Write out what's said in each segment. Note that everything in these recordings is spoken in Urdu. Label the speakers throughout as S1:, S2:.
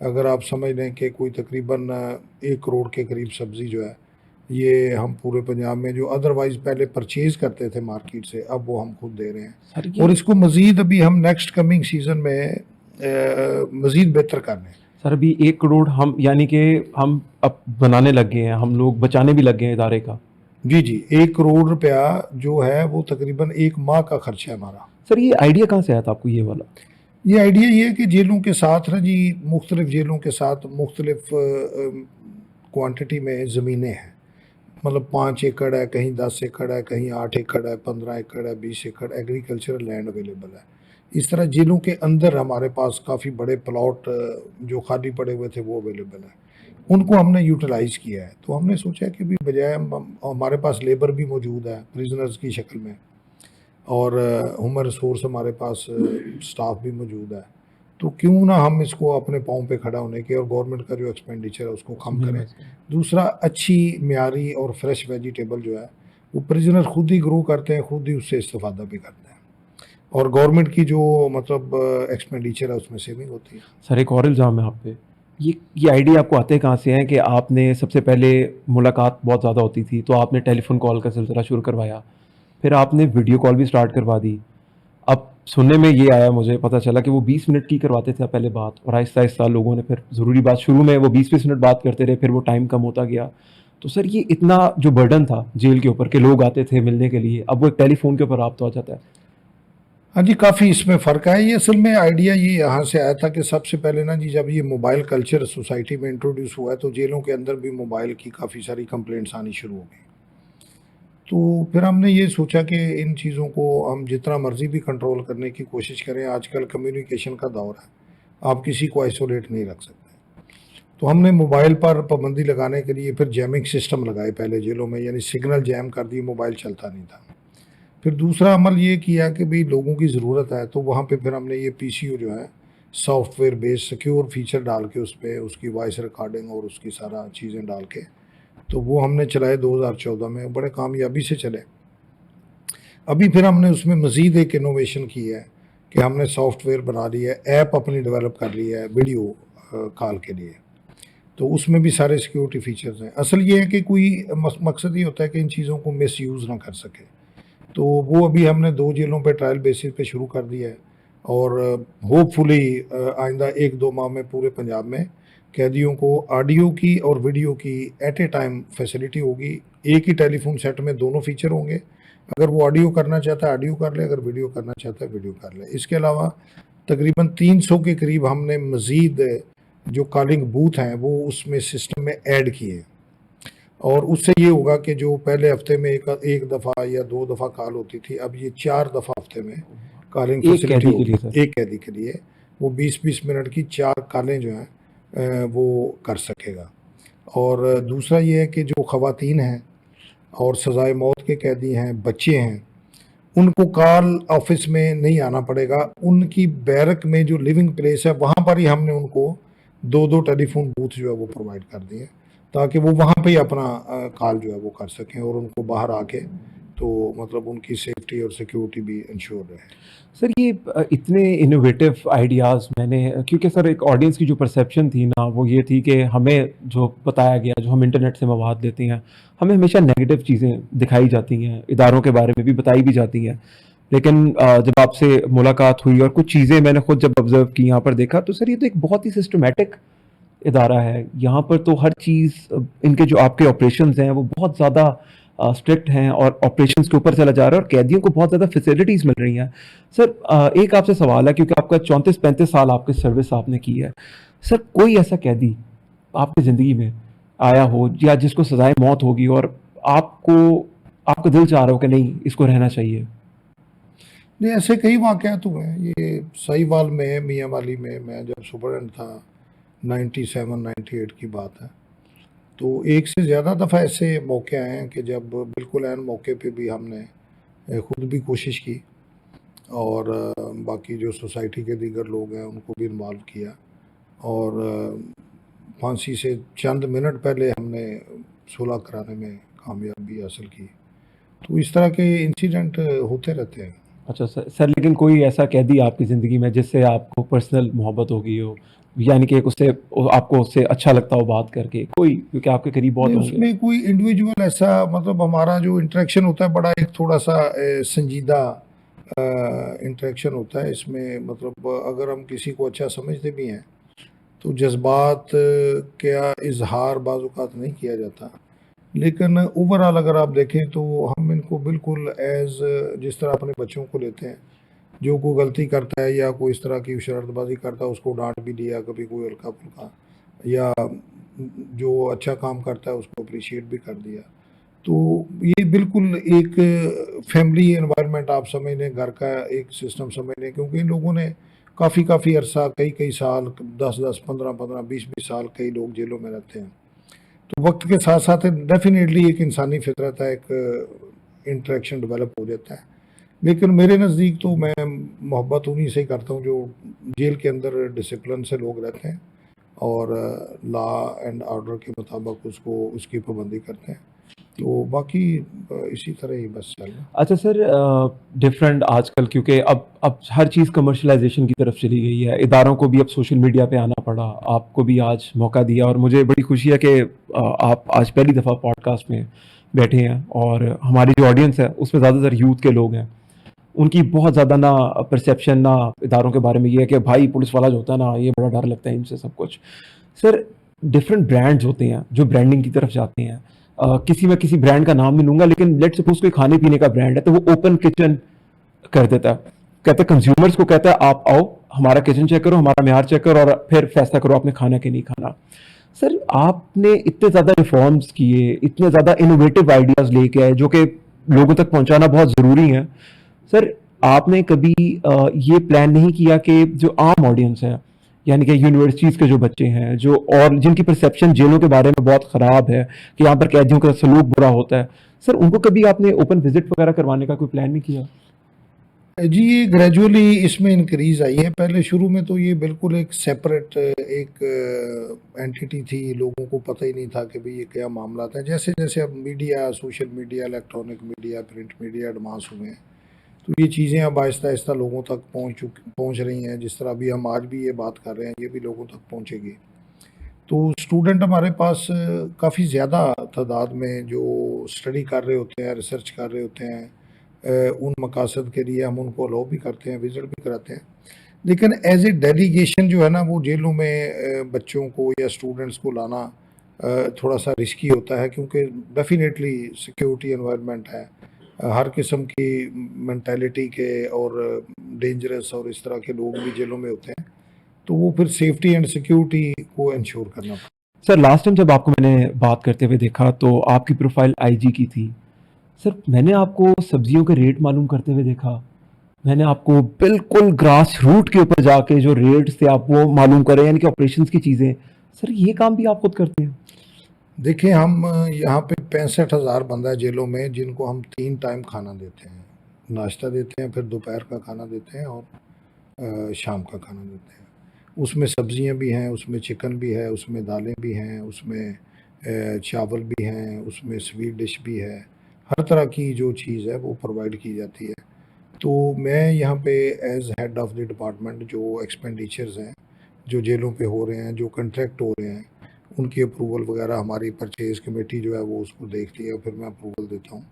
S1: اگر آپ سمجھ لیں کہ کوئی تقریباً 1 کروڑ کے قریب سبزی جو ہے یہ ہم پورے پنجاب میں جو ادروائز پہلے پرچیز کرتے تھے مارکیٹ سے اب وہ ہم خود دے رہے ہیں.
S2: سر
S1: اور
S2: یہ
S1: اس کو مزید ابھی ہم نیکسٹ کمنگ سیزن میں مزید بہتر کر رہے ہیں.
S2: سر ابھی 1 کروڑ ہم یعنی کہ ہم اب بنانے لگ گئے ہیں, ہم لوگ بچانے بھی لگ گئے ہیں ادارے کا.
S1: جی 1 کروڑ روپیہ جو ہے وہ تقریباً 1 ماہ کا خرچہ ہے ہمارا.
S2: سر یہ آئیڈیا کہاں سے آیا تھا آپ کو یہ والا؟
S1: یہ آئیڈیا یہ ہے کہ جیلوں کے ساتھ نا جی مختلف جیلوں کے ساتھ مختلف کوانٹٹی میں زمینیں ہیں. مطلب 5 ایکڑ ہے, کہیں 10 ایکڑ ہے, کہیں 8 ایکڑ ہے, 15 ایکڑ ہے, 20 ایکڑ ایگریکلچرل لینڈ اویلیبل ہے. اس طرح جیلوں کے اندر ہمارے پاس کافی بڑے پلاٹ جو خالی پڑے ہوئے تھے وہ اویلیبل ہیں. ان کو ہم نے یوٹیلائز کیا ہے. تو ہم نے سوچا کہ بھی بجائے ہمارے پاس لیبر بھی موجود ہے پریزنرز کی شکل میں, اور ہیومن ریسورس ہمارے پاس سٹاف بھی موجود ہے, تو کیوں نہ ہم اس کو اپنے پاؤں پہ کھڑا ہونے کے اور گورنمنٹ کا جو ایکسپینڈیچر ہے اس کو کم کریں. دوسرا, اچھی معیاری اور فریش ویجیٹیبل جو ہے وہ پریزنر خود ہی گرو کرتے ہیں, خود ہی اس سے استفادہ بھی کرتے ہیں, اور گورنمنٹ کی جو مطلب ایکسپینڈیچر ہے اس میں سیونگ ہوتی ہے.
S2: سر ایک اور الزام ہے آپ پہ, یہ آئیڈیا آپ کو آتے کہاں سے ہیں کہ آپ نے سب سے پہلے ملاقات بہت زیادہ ہوتی تھی تو آپ نے ٹیلی فون کال کا سلسلہ شروع کروایا, پھر آپ نے ویڈیو کال بھی سٹارٹ کروا دی. اب سننے میں یہ آیا, مجھے پتہ چلا کہ وہ 20 منٹ کی کرواتے تھے پہلے بات, اور آہستہ آہستہ لوگوں نے پھر ضروری بات شروع میں وہ 20-20 منٹ بات کرتے رہے, پھر وہ ٹائم کم ہوتا گیا. تو سر یہ اتنا جو برڈن تھا جیل کے اوپر کہ لوگ آتے تھے ملنے کے لیے, اب وہ ایک ٹیلی فون کے اوپر رابطہ ہو جاتا ہے.
S1: ہاں جی, کافی اس میں فرق ہے. یہ اصل میں آئیڈیا یہ یہاں سے آیا تھا کہ سب سے پہلے نا جی جب یہ موبائل کلچر سوسائٹی میں انٹروڈیوس ہوا ہے تو جیلوں کے اندر بھی موبائل کی کافی ساری کمپلینٹس آنی شروع ہو گئی. تو پھر ہم نے یہ سوچا کہ ان چیزوں کو ہم جتنا مرضی بھی کنٹرول کرنے کی کوشش کریں, آج کل کمیونیکیشن کا دور ہے, آپ کسی کو آئسولیٹ نہیں رکھ سکتے. تو ہم نے موبائل پر پابندی لگانے کے لیے پھر جیمنگ سسٹم لگائے پہلے جیلوں میں, یعنی سگنل جیم کر دیے, موبائل چلتا نہیں تھا. پھر دوسرا عمل یہ کیا کہ بھئی لوگوں کی ضرورت ہے تو وہاں پہ پھر ہم نے یہ پی سی او جو ہے soft where base secure feature ڈال کے اس پہ اس کی وائس ریکارڈنگ اور اس کی سارا چیزیں ڈال کے تو وہ ہم نے چلائے 2014 میں, بڑے کامیابی سے چلے. ابھی پھر ہم نے اس میں مزید ایک انوویشن کی ہے کہ ہم نے سافٹ ویئر بنا لی ہے, ایپ اپنی ڈیولپ کر لی ہے ویڈیو کال کے لیے, تو اس میں بھی سارے سیکیورٹی فیچرز ہیں. اصل یہ ہے کہ کوئی مقصد یہ ہوتا ہے کہ ان چیزوں کو مس یوز نہ کر سکے. تو وہ ابھی ہم نے 2 جیلوں پہ ٹرائل بیسس پہ شروع کر دیا ہے, اور ہوپ فلی آئندہ 1-2 ماہ میں پورے پنجاب میں قیدیوں کو آڈیو کی اور ویڈیو کی ایٹ اے ٹائم فیسلٹی ہوگی. ایک ہی ٹیلی فون سیٹ میں دونوں فیچر ہوں گے. اگر وہ آڈیو کرنا چاہتا ہے آڈیو کر لے, اگر ویڈیو کرنا چاہتا ہے ویڈیو کر لے. اس کے علاوہ تقریباً 300 کے قریب ہم نے مزید جو کالنگ بوتھ ہیں وہ اس میں سسٹم میں ایڈ کیے, اور اس سے یہ ہوگا کہ جو پہلے ہفتے میں ایک دفعہ یا 2 دفعہ کال ہوتی تھی, اب یہ 4 دفعہ ہفتے میں کالنگ
S2: ایک
S1: فیسلٹی
S2: قیدی کے
S1: ہوگی
S2: لیے سر.
S1: ایک قیدی کے لیے. وہ 20-20 منٹ کی 4 کالیں جو ہیں وہ کر سکے گا. اور دوسرا یہ ہے کہ جو خواتین ہیں اور سزائے موت کے قیدی ہیں, بچے ہیں, ان کو کال آفس میں نہیں آنا پڑے گا. ان کی بیرک میں جو لیونگ پلیس ہے وہاں پر ہی ہم نے ان کو 2 ٹیلی فون بوتھ جو ہے وہ پرووائڈ کر دیے, تاکہ وہ وہاں پہ ہی اپنا کال جو ہے وہ کر سکیں, اور ان کو باہر آ کے تو مطلب ان کی سیفٹی اور سیکیورٹی بھی انشور رہے.
S2: سر یہ اتنے انوویٹیو آئیڈیاز میں نے, کیونکہ سر ایک آڈینس کی جو پرسیپشن تھی نا وہ یہ تھی کہ ہمیں جو بتایا گیا, جو ہم انٹرنیٹ سے مواد لیتے ہیں, ہمیں ہمیشہ نیگیٹو چیزیں دکھائی جاتی ہیں, اداروں کے بارے میں بھی بتائی بھی جاتی ہیں. لیکن جب آپ سے ملاقات ہوئی اور کچھ چیزیں میں نے خود جب آبزرو کی, یہاں پر دیکھا تو سر یہ تو ایک بہت ہی سسٹمیٹک ادارہ ہے. یہاں پر تو ہر چیز, ان کے جو آپ کے آپریشنز ہیں وہ بہت زیادہ اسٹرکٹ ہیں, اور آپریشنز کے اوپر چلا جا رہا ہے, اور قیدیوں کو بہت زیادہ فیسلٹیز مل رہی ہیں. سر ایک آپ سے سوال ہے, کیونکہ آپ کا 34-35 سال آپ کی سروس آپ نے کی ہے, سر کوئی ایسا قیدی آپ کی زندگی میں آیا ہو یا جس کو سزائے موت ہوگی اور آپ کا دل چاہ رہا ہو کہ نہیں اس کو رہنا چاہیے؟
S1: نہیں, ایسے کئی واقعات ہوئے ہیں. یہ سہیوال میں, میاں والی میں جب سپرڈنٹ تھا 97-98 کی بات ہے, تو ایک سے زیادہ دفعہ ایسے موقع آئے ہیں کہ جب بالکل عین موقع پہ بھی ہم نے خود بھی کوشش کی, اور باقی جو سوسائٹی کے دیگر لوگ ہیں ان کو بھی انوالو کیا, اور پھانسی سے چند منٹ پہلے ہم نے صلح کرانے میں کامیابی حاصل کی. تو اس طرح کے انسیڈنٹ ہوتے رہتے ہیں.
S2: اچھا سر, لیکن کوئی ایسا قیدی آپ کی زندگی میں جس سے آپ کو پرسنل محبت ہوگی ہو, یعنی کہ اس سے آپ کو اس سے اچھا لگتا ہو بات کر کے کوئی, کیونکہ آپ کے قریب بہت
S1: نہیں
S2: ہوں
S1: اس
S2: گے.
S1: میں کوئی انڈیویجول ایسا مطلب ہمارا جو انٹریکشن ہوتا ہے بڑا ایک تھوڑا سا سنجیدہ انٹریکشن ہوتا ہے. اس میں مطلب اگر ہم کسی کو اچھا سمجھتے بھی ہیں تو جذبات کا اظہار بعض اوقات نہیں کیا جاتا, لیکن اوورآل اگر آپ دیکھیں تو ہم ان کو بالکل ایز جس طرح اپنے بچوں کو لیتے ہیں, جو کوئی غلطی کرتا ہے یا کوئی اس طرح کی شرارت بازی کرتا ہے اس کو ڈانٹ بھی دیا, کبھی کوئی ہلکا پھلکا, یا جو اچھا کام کرتا ہے اس کو اپریشیٹ بھی کر دیا. تو یہ بالکل ایک فیملی انوائرمنٹ آپ سمجھ لیں, گھر کا ایک سسٹم سمجھ لیں, کیونکہ ان لوگوں نے کافی عرصہ کئی سال 10 15 20 سال کئی لوگ جیلوں میں رہتے ہیں. تو وقت کے ساتھ ساتھ ڈیفینیٹلی ایک انسانی فطرت ہے, ایک انٹریکشن ڈیولپ ہو جاتا ہے. لیکن میرے نزدیک تو میں محبت انہیں سے کرتا ہوں جو جیل کے اندر ڈسپلن سے لوگ رہتے ہیں اور لا اینڈ آرڈر کے مطابق اس کی پابندی کرتے ہیں. تو باقی اسی طرح ہی بس چل رہا ہے.
S2: اچھا سر, ڈفرینٹ آج کل کیونکہ اب ہر چیز کمرشلائزیشن کی طرف چلی گئی ہے, اداروں کو بھی اب سوشل میڈیا پہ آنا پڑا, آپ کو بھی آج موقع دیا, اور مجھے بڑی خوشی ہے کہ آپ آج پہلی دفعہ پوڈ کاسٹ میں بیٹھے ہیں, اور ہماری جو آڈینس ہے اس میں زیادہ تر یوتھ کے لوگ ہیں. ان کی بہت زیادہ نہ پرسیپشن نہ اداروں کے بارے میں یہ ہے کہ بھائی پولیس والا جو ہوتا ہے نا, یہ بڑا ڈر لگتا ہے ان سے سب کچھ. سر ڈفرینٹ برانڈز ہوتے ہیں جو برانڈنگ کی طرف جاتے ہیں, کسی برانڈ کا نام نہیں لوں گا, لیکن لیٹ سپوز کوئی کھانے پینے کا برانڈ ہے تو وہ اوپن کچن کر دیتا ہے, کہتا ہے کنزیومرز کو, کہتا ہے آپ آؤ ہمارا کچن چیک کرو, ہمارا معیار چیک کرو, اور پھر فیصلہ کرو آپ نے کھانا کہ نہیں کھانا. سر آپ نے اتنے زیادہ ریفارمز کیے, اتنے زیادہ انوویٹو آئیڈیاز لے کے آئے جو کہ لوگوں تک پہنچانا بہت ضروری ہے. سر آپ نے کبھی یہ پلان نہیں کیا کہ جو عام آڈینس ہے, یعنی کہ یونیورسٹیز کے جو بچے ہیں جو اور جن کی پرسیپشن جیلوں کے بارے میں بہت خراب ہے کہ یہاں پر قیدیوں کا سلوک برا ہوتا ہے, سر ان کو کبھی آپ نے اوپن وزٹ وغیرہ کروانے کا کوئی پلان نہیں کیا؟
S1: جی یہ گریجولی اس میں انکریز آئی ہے. پہلے شروع میں تو یہ بالکل ایک سیپریٹ ایک اینٹیٹی تھی, لوگوں کو پتہ ہی نہیں تھا کہ بھئی یہ کیا معاملات ہیں. جیسے جیسے اب media, social media, electronic media, print media advance ہوئے ہیں تو یہ چیزیں اب آہستہ آہستہ لوگوں تک پہنچ رہی ہیں. جس طرح ابھی ہم آج بھی یہ بات کر رہے ہیں یہ بھی لوگوں تک پہنچے گی. تو اسٹوڈنٹ ہمارے پاس کافی زیادہ تعداد میں جو اسٹڈی کر رہے ہوتے ہیں, ریسرچ کر رہے ہوتے ہیں, ان مقاصد کے لیے ہم ان کو الاؤ بھی کرتے ہیں, وزٹ بھی کراتے ہیں. لیکن ایز اے ڈیلیگیشن جو ہے نا وہ جیلوں میں بچوں کو یا اسٹوڈنٹس کو لانا تھوڑا سا رسکی ہوتا ہے, کیونکہ ڈیفینیٹلی سیکیورٹی انوائرمنٹ ہے, ہر قسم کی مینٹیلٹی کے اور ڈینجرس اور اس طرح کے لوگ بھی جیلوں میں ہوتے ہیں. تو وہ پھر سیفٹی اینڈ سیکیورٹی کو انشور کرنا پڑتا ہے.
S2: سر لاسٹ ٹائم جب آپ کو میں نے بات کرتے ہوئے دیکھا تو آپ کی پروفائل آئی جی کی تھی. سر میں نے آپ کو سبزیوں کے ریٹ معلوم کرتے ہوئے دیکھا, میں نے آپ کو بالکل گراس روٹ کے اوپر جا کے جو ریٹس تھے آپ وہ معلوم کرے, یعنی کہ آپریشنس کی چیزیں. سر یہ کام بھی آپ خود کرتے ہیں؟
S1: دیکھیں ہم یہاں پہ 65,000 بندہ ہے جیلوں میں جن کو ہم 3 ٹائم کھانا دیتے ہیں, ناشتہ دیتے ہیں, پھر دوپہر کا کھانا دیتے ہیں اور شام کا کھانا دیتے ہیں. اس میں سبزیاں بھی ہیں, اس میں چکن بھی ہے, اس میں دالیں بھی ہیں, اس میں چاول بھی ہیں, اس میں سویٹ ڈش بھی ہے, ہر طرح کی جو چیز ہے وہ پرووائڈ کی جاتی ہے. تو میں یہاں پہ as head of the department جو ایکسپینڈیچرز ہیں جو جیلوں پہ ہو رہے ہیں, جو کنٹریکٹ ہو رہے ہیں, ان کی اپروول وغیرہ ہماری پرچیز کمیٹی جو ہے وہ اس کو دیکھتی ہے, پھر میں اپروول دیتا ہوں.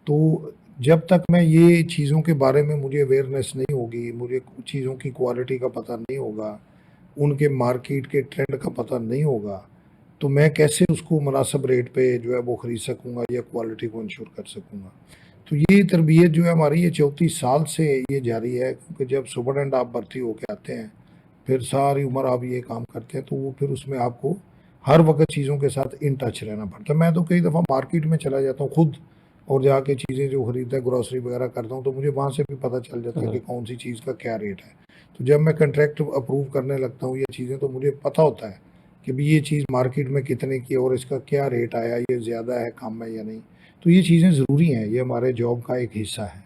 S1: تو جب تک میں یہ چیزوں کے بارے میں مجھے اویئرنیس نہیں ہوگی, مجھے چیزوں کی کوالٹی کا پتہ نہیں ہوگا, ان کے مارکیٹ کے ٹرینڈ کا پتہ نہیں ہوگا, تو میں کیسے اس کو مناسب ریٹ پہ جو ہے وہ خرید سکوں گا یا کوالٹی کو انشور کر سکوں گا. تو یہ تربیت جو ہے ہماری یہ 34 سال سے یہ جاری ہے, کیونکہ جب سپرڈنٹ آپ بھرتی ہو کے آتے ہیں پھر ساری عمر آپ یہ کام کرتے ہیں تو وہ پھر اس میں آپ کو ہر وقت چیزوں کے ساتھ ان ٹچ رہنا پڑتا ہے. میں تو کئی دفعہ مارکیٹ میں چلا جاتا ہوں خود اور جا کے چیزیں جو خریدتا ہے, گروسری وغیرہ کرتا ہوں, تو مجھے وہاں سے بھی پتہ چل جاتا ہے کہ کون سی چیز کا کیا ریٹ ہے. تو جب میں کنٹریکٹ اپروو کرنے لگتا ہوں یہ چیزیں, تو مجھے پتہ ہوتا ہے کہ بھی یہ چیز مارکیٹ میں کتنے کی اور اس کا کیا ریٹ آیا, یہ زیادہ ہے, کم ہے یا نہیں. تو یہ چیزیں ضروری ہیں, یہ ہمارے جاب کا ایک حصہ ہے.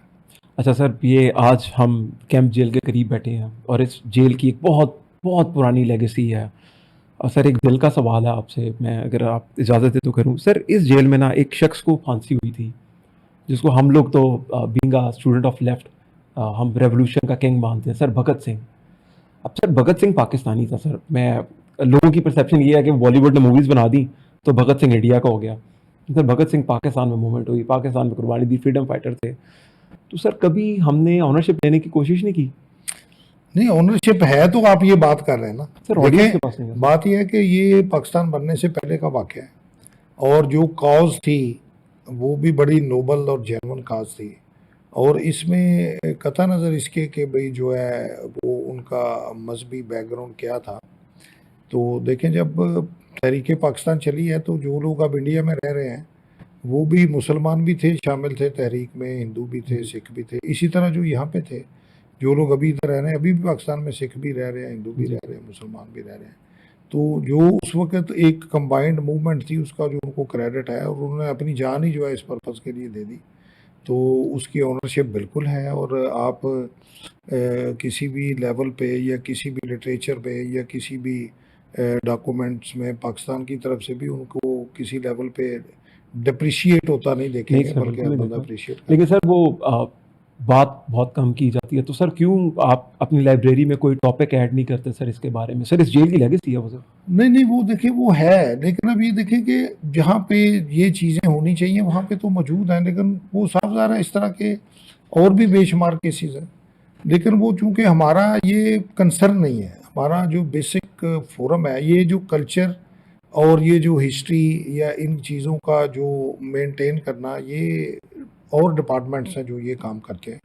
S2: اچھا سر, یہ آج ہم کیمپ جیل کے قریب بیٹھے ہیں اور اس جیل کی ایک بہت بہت پرانی لیگیسی ہے. اور سر ایک دل کا سوال ہے آپ سے, میں اگر آپ اجازت دے تو کروں. سر اس جیل میں نا ایک شخص کو پھانسی ہوئی تھی جس کو ہم لوگ تو being a student of left ہم ریولوشن کا کنگ مانتے ہیں, سر بھگت سنگھ. اب سر بھگت سنگھ پاکستانی تھا سر، میں لوگوں کی پرسیپشن یہ ہے کہ بالی ووڈ نے موویز بنا دی تو بھگت سنگھ انڈیا کا ہو گیا. سر بھگت سنگھ پاکستان میں موومنٹ ہوئی، پاکستان میں قربانی دی، فریڈم فائٹر تھے. تو سر کبھی ہم نے آنرشپ لینے کی کوشش نہیں کی؟
S1: نہیں، اونرشپ ہے تو آپ یہ بات کر رہے ہیں نا.
S2: سر آڈینس
S1: دیکھیں
S2: کے پاس نہیں ہے.
S1: بات یہ ہے کہ یہ پاکستان بننے سے پہلے کا واقعہ ہے، اور جو کاز تھی وہ بھی بڑی نوبل اور جینون کاز تھی، اور اس میں قطع نظر اس کے کہ بھئی جو ہے وہ ان کا مذہبی بیک گراؤنڈ کیا تھا. تو دیکھیں جب تحریک پاکستان چلی ہے تو جو لوگ اب انڈیا میں رہ رہے ہیں وہ بھی مسلمان بھی تھے، شامل تھے تحریک میں، ہندو بھی تھے، سکھ بھی تھے. اسی طرح جو یہاں پہ تھے، جو لوگ ابھی ادھر رہ رہے ہیں، ابھی بھی پاکستان میں سکھ بھی رہ رہے ہیں، ہندو بھی رہ رہے ہیں، مسلمان بھی رہ رہے ہیں. تو جو اس وقت ایک کمبائنڈ موومنٹ تھی، اس کا جو ان کو کریڈٹ ہے، اور انہوں نے اپنی جان ہی جو ہے اس پرپز کے لیے دے دی، تو اس کی اونرشپ بالکل ہے. اور آپ کسی بھی لیول پہ یا کسی بھی لٹریچر پہ یا کسی بھی ڈاکومنٹس میں پاکستان کی طرف سے بھی ان کو کسی لیول پہ ڈپریشیٹ ہوتا نہیں دیکھیں
S2: نہیں
S1: گے،
S2: سر
S1: بلکہ
S2: بالکل
S1: ہر
S2: نہیں
S1: بندہ
S2: دیکھا.
S1: اپریشیٹ کرتا
S2: لیکن
S1: ہے.
S2: سر وہ بات بہت کم کی جاتی ہے. تو سر کیوں آپ اپنی لائبریری میں کوئی ٹاپک ایڈ نہیں کرتے سر اس کے بارے میں؟ سر اس جیل کی لیگیسی ہے وہ سر.
S1: نہیں وہ دیکھیں وہ ہے، لیکن اب یہ دیکھیں کہ جہاں پہ یہ چیزیں ہونی چاہیے وہاں پہ تو موجود ہیں، لیکن وہ صاف ظاہر ہے اس طرح کے اور بھی بے شمار کیسز ہیں. لیکن وہ چونکہ ہمارا یہ کنسرن نہیں ہے، ہمارا جو بیسک فورم ہے، یہ جو کلچر اور یہ جو ہسٹری یا ان چیزوں کا جو مینٹین کرنا، یہ اور ڈپارٹمنٹس ہیں جو یہ کام کرتے ہیں.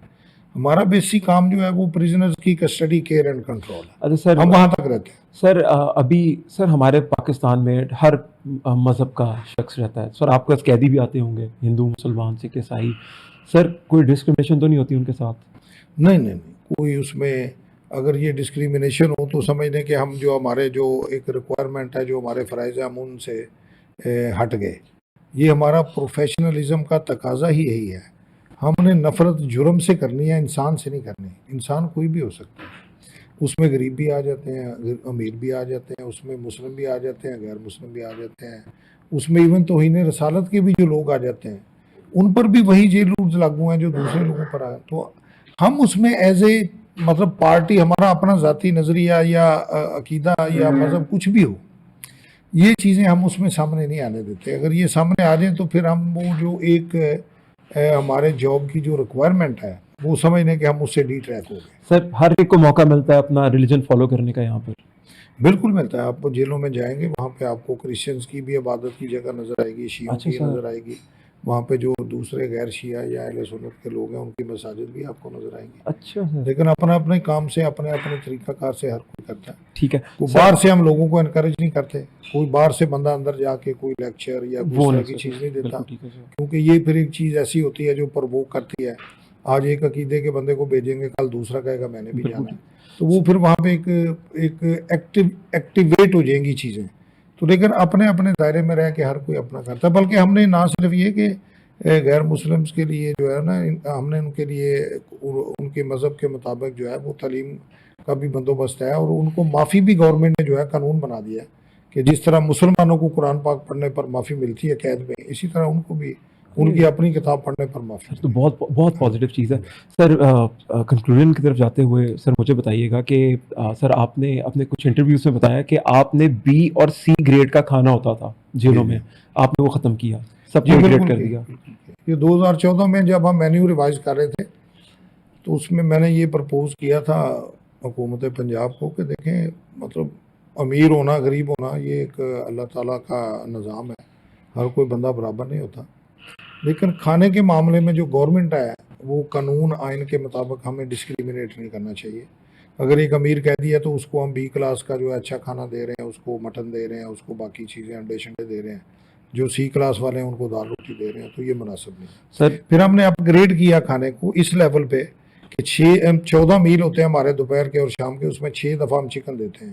S1: ہمارا بیسک کام جو ہے وہ پریزنرز کی کسٹڈی، کیئر اینڈ کنٹرول ہے،
S2: اچھا سر.
S1: ہم وہاں تک رہتے ہیں.
S2: سر ابھی سر ہمارے پاکستان میں ہر مذہب کا شخص رہتا ہے سر. آپ کے پاس قیدی بھی آتے ہوں گے، ہندو، مسلمان، سکھ، عیسائی. سر کوئی ڈسکرمنیشن تو نہیں ہوتی ان کے ساتھ؟
S1: نہیں کوئی اس میں اگر یہ ڈسکریمنیشن ہو تو سمجھ لیں کہ ہم جو ہمارے جو ایک ریکوائرمنٹ ہے، جو ہمارے فرائض ہیں، ہم ان سے ہٹ گئے. یہ ہمارا پروفیشنلزم کا تقاضا ہی یہی ہے. ہم نے نفرت جرم سے کرنی ہے، انسان سے نہیں کرنی. انسان کوئی بھی ہو سکتا ہے، اس میں غریب بھی آ جاتے ہیں، امیر بھی آ جاتے ہیں، اس میں مسلم بھی آ جاتے ہیں، غیر مسلم بھی آ جاتے ہیں، اس میں ایون توہین رسالت کے بھی جو لوگ آ جاتے ہیں، ان پر بھی وہی جیل رولز لاگو ہیں جو دوسرے لوگوں پر آئے. تو ہم اس میں ایز اے مطلب پارٹی، ہمارا اپنا ذاتی نظریہ یا عقیدہ یا مذہب کچھ بھی ہو، یہ چیزیں ہم اس میں سامنے نہیں آنے دیتے. اگر یہ سامنے آ جائیں تو پھر ہم وہ جو ایک ہمارے جاب کی جو ریکوائرمنٹ ہے وہ سمجھ لیں کہ ہم اس سے ڈی ٹریک ہو گئے.
S2: سر ہر ایک کو موقع ملتا ہے اپنا ریلیجن فالو کرنے کا یہاں پر؟
S1: بالکل ملتا ہے. آپ جیلوں میں جائیں گے، وہاں پہ آپ کو کرسچنز کی بھی عبادت کی جگہ نظر آئے گی، شیعوں
S2: اچھا
S1: کی
S2: سر.
S1: نظر آئے گی. وہاں پہ جو دوسرے غیر شیعہ یا اہل سنت کے لوگ ہیں ان کی مساجد بھی آپ کو نظر آئیں گی.
S2: اچھا سر.
S1: لیکن اپنا اپنے کام سے، اپنے اپنے طریقہ کار سے ہر کوئی کرتا ہے.
S2: ٹھیک ہے.
S1: کوئی باہر سے ہم لوگوں کو انکریج نہیں کرتے، کوئی باہر سے بندہ اندر جا کے کوئی لیکچر یا
S2: وہ
S1: اس طرح
S2: نہیں
S1: کی
S2: سر.
S1: چیز نہیں دیتا،
S2: بالکل ٹھیک ہے سر.
S1: کیونکہ یہ پھر ایک چیز ایسی ہوتی ہے جو پرووک کرتی ہے. آج ایک عقیدے کے بندے کو بھیجیں گے، کل دوسرا کہے گا میں نے بھی
S2: بالکل
S1: جانا ہے،
S2: ٹھیک.
S1: تو وہ پھر وہاں پہ ایک ایکٹیویٹ ہو جائیں گی چیزیں. تو لیکن اپنے اپنے دائرے میں رہ کے ہر کوئی اپنا کرتا ہے. بلکہ ہم نے نہ صرف یہ کہ غیر مسلمس کے لیے جو ہے نا، ہم نے ان کے لیے ان کے مذہب کے مطابق جو ہے وہ تعلیم کا بھی بندوبست ہے، اور ان کو معافی بھی گورنمنٹ نے جو ہے قانون بنا دیا ہے کہ جس طرح مسلمانوں کو قرآن پاک پڑھنے پر معافی ملتی ہے قید میں، اسی طرح ان کو بھی ان کی اپنی کتاب پڑھنے پر معافی.
S2: تو بہت بہت پازیٹیو چیز ہے. سر کنکلوژن کی طرف جاتے ہوئے سر مجھے بتائیے گا کہ سر آپ نے اپنے کچھ انٹرویوز میں بتایا کہ آپ نے بی اور سی گریڈ کا کھانا ہوتا تھا جیلوں میں، آپ نے وہ ختم کیا، سب کو گریڈ کر دیا.
S1: یہ 2014 میں جب ہم مینیو ریوائز کر رہے تھے تو اس میں میں نے یہ پرپوز کیا تھا حکومت پنجاب کو کہ دیکھیں مطلب امیر ہونا، غریب ہونا، یہ ایک اللہ تعالیٰ کا نظام ہے، ہر کوئی بندہ برابر نہیں ہوتا. لیکن کھانے کے معاملے میں جو گورنمنٹ ہے وہ قانون آئین کے مطابق ہمیں ڈسکریمنیٹ نہیں کرنا چاہیے. اگر ایک امیر قیدی ہے تو اس کو ہم بی کلاس کا جو ہے اچھا کھانا دے رہے ہیں، اس کو مٹن دے رہے ہیں، اس کو باقی چیزیں انڈے شنڈے دے رہے ہیں. جو سی کلاس والے ہیں ان کو دال روٹی دے رہے ہیں، تو یہ مناسب نہیں.
S2: سر
S1: پھر ہم نے اپ گریڈ کیا کھانے کو اس لیول پہ کہ 14 میل ہوتے ہیں ہمارے دوپہر کے اور شام کے، اس میں 6 دفعہ ہم چکن دیتے ہیں،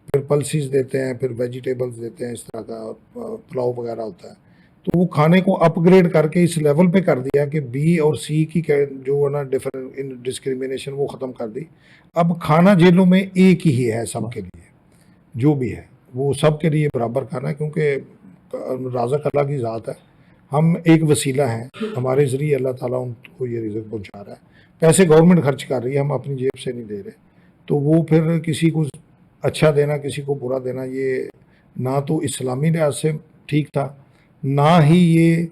S1: پھر پلسیز دیتے ہیں، پھر ویجیٹیبلز دیتے ہیں، اس طرح کا پلاؤ وغیرہ ہوتا ہے. تو وہ کھانے کو اپ گریڈ کر کے اس لیول پہ کر دیا کہ بی اور سی کی جو ہے نا ڈسکریمنیشن وہ ختم کر دی. اب کھانا جیلوں میں ایک ہی ہے سب کے لیے، جو بھی ہے وہ سب کے لیے برابر کھانا ہے، کیونکہ رازق اللہ کی ذات ہے. ہم ایک وسیلہ ہیں، ہمارے ذریعے اللہ تعالیٰ ان کو یہ رزق پہنچا رہا ہے. پیسے گورنمنٹ خرچ کر رہی ہے، ہم اپنی جیب سے نہیں دے رہے. تو وہ پھر کسی کو اچھا دینا کسی کو برا دینا یہ نہ تو اسلامی لحاظ سے ٹھیک تھا نہ ہی یہ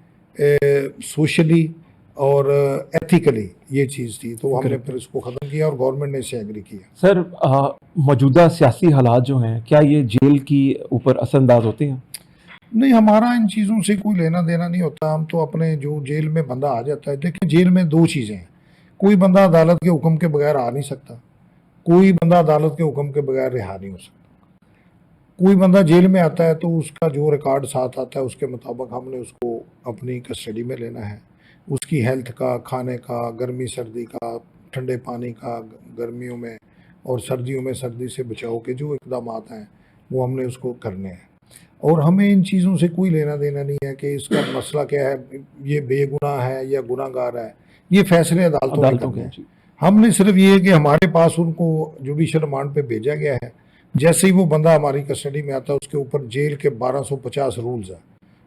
S1: سوشلی اور ایتھیکلی یہ چیز تھی. تو ہم نے پھر اس کو ختم کیا اور گورنمنٹ نے اسے ایگری کیا.
S2: سر موجودہ سیاسی حالات جو ہیں کیا یہ جیل کی اوپر اثر انداز ہوتے ہیں؟
S1: نہیں, ہمارا ان چیزوں سے کوئی لینا دینا نہیں ہوتا. ہم تو اپنے جو جیل میں بندہ آ جاتا ہے, دیکھیں جیل میں دو چیزیں ہیں. کوئی بندہ عدالت کے حکم کے بغیر آ نہیں سکتا, کوئی بندہ عدالت کے حکم کے بغیر رہا نہیں ہو سکتا. کوئی بندہ جیل میں آتا ہے تو اس کا جو ریکارڈ ساتھ آتا ہے اس کے مطابق ہم نے اس کو اپنی کسٹڈی میں لینا ہے. اس کی ہیلتھ کا, کھانے کا, گرمی سردی کا, ٹھنڈے پانی کا گرمیوں میں اور سردیوں میں سردی سے بچاؤ کے جو اقدامات ہیں وہ ہم نے اس کو کرنے ہیں. اور ہمیں ان چیزوں سے کوئی لینا دینا نہیں ہے کہ اس کا مسئلہ کیا ہے, یہ بے گناہ ہے یا گناہ گار ہے. یہ فیصلے عدالتوں نے کرنے ہیں. ہم نے صرف یہ ہے کہ ہمارے پاس ان کو جوڈیشل ریمانڈ پہ بھیجا گیا ہے. جیسے ہی وہ بندہ ہماری کسٹڈی میں آتا ہے اس کے اوپر جیل کے 1250 رولز ہیں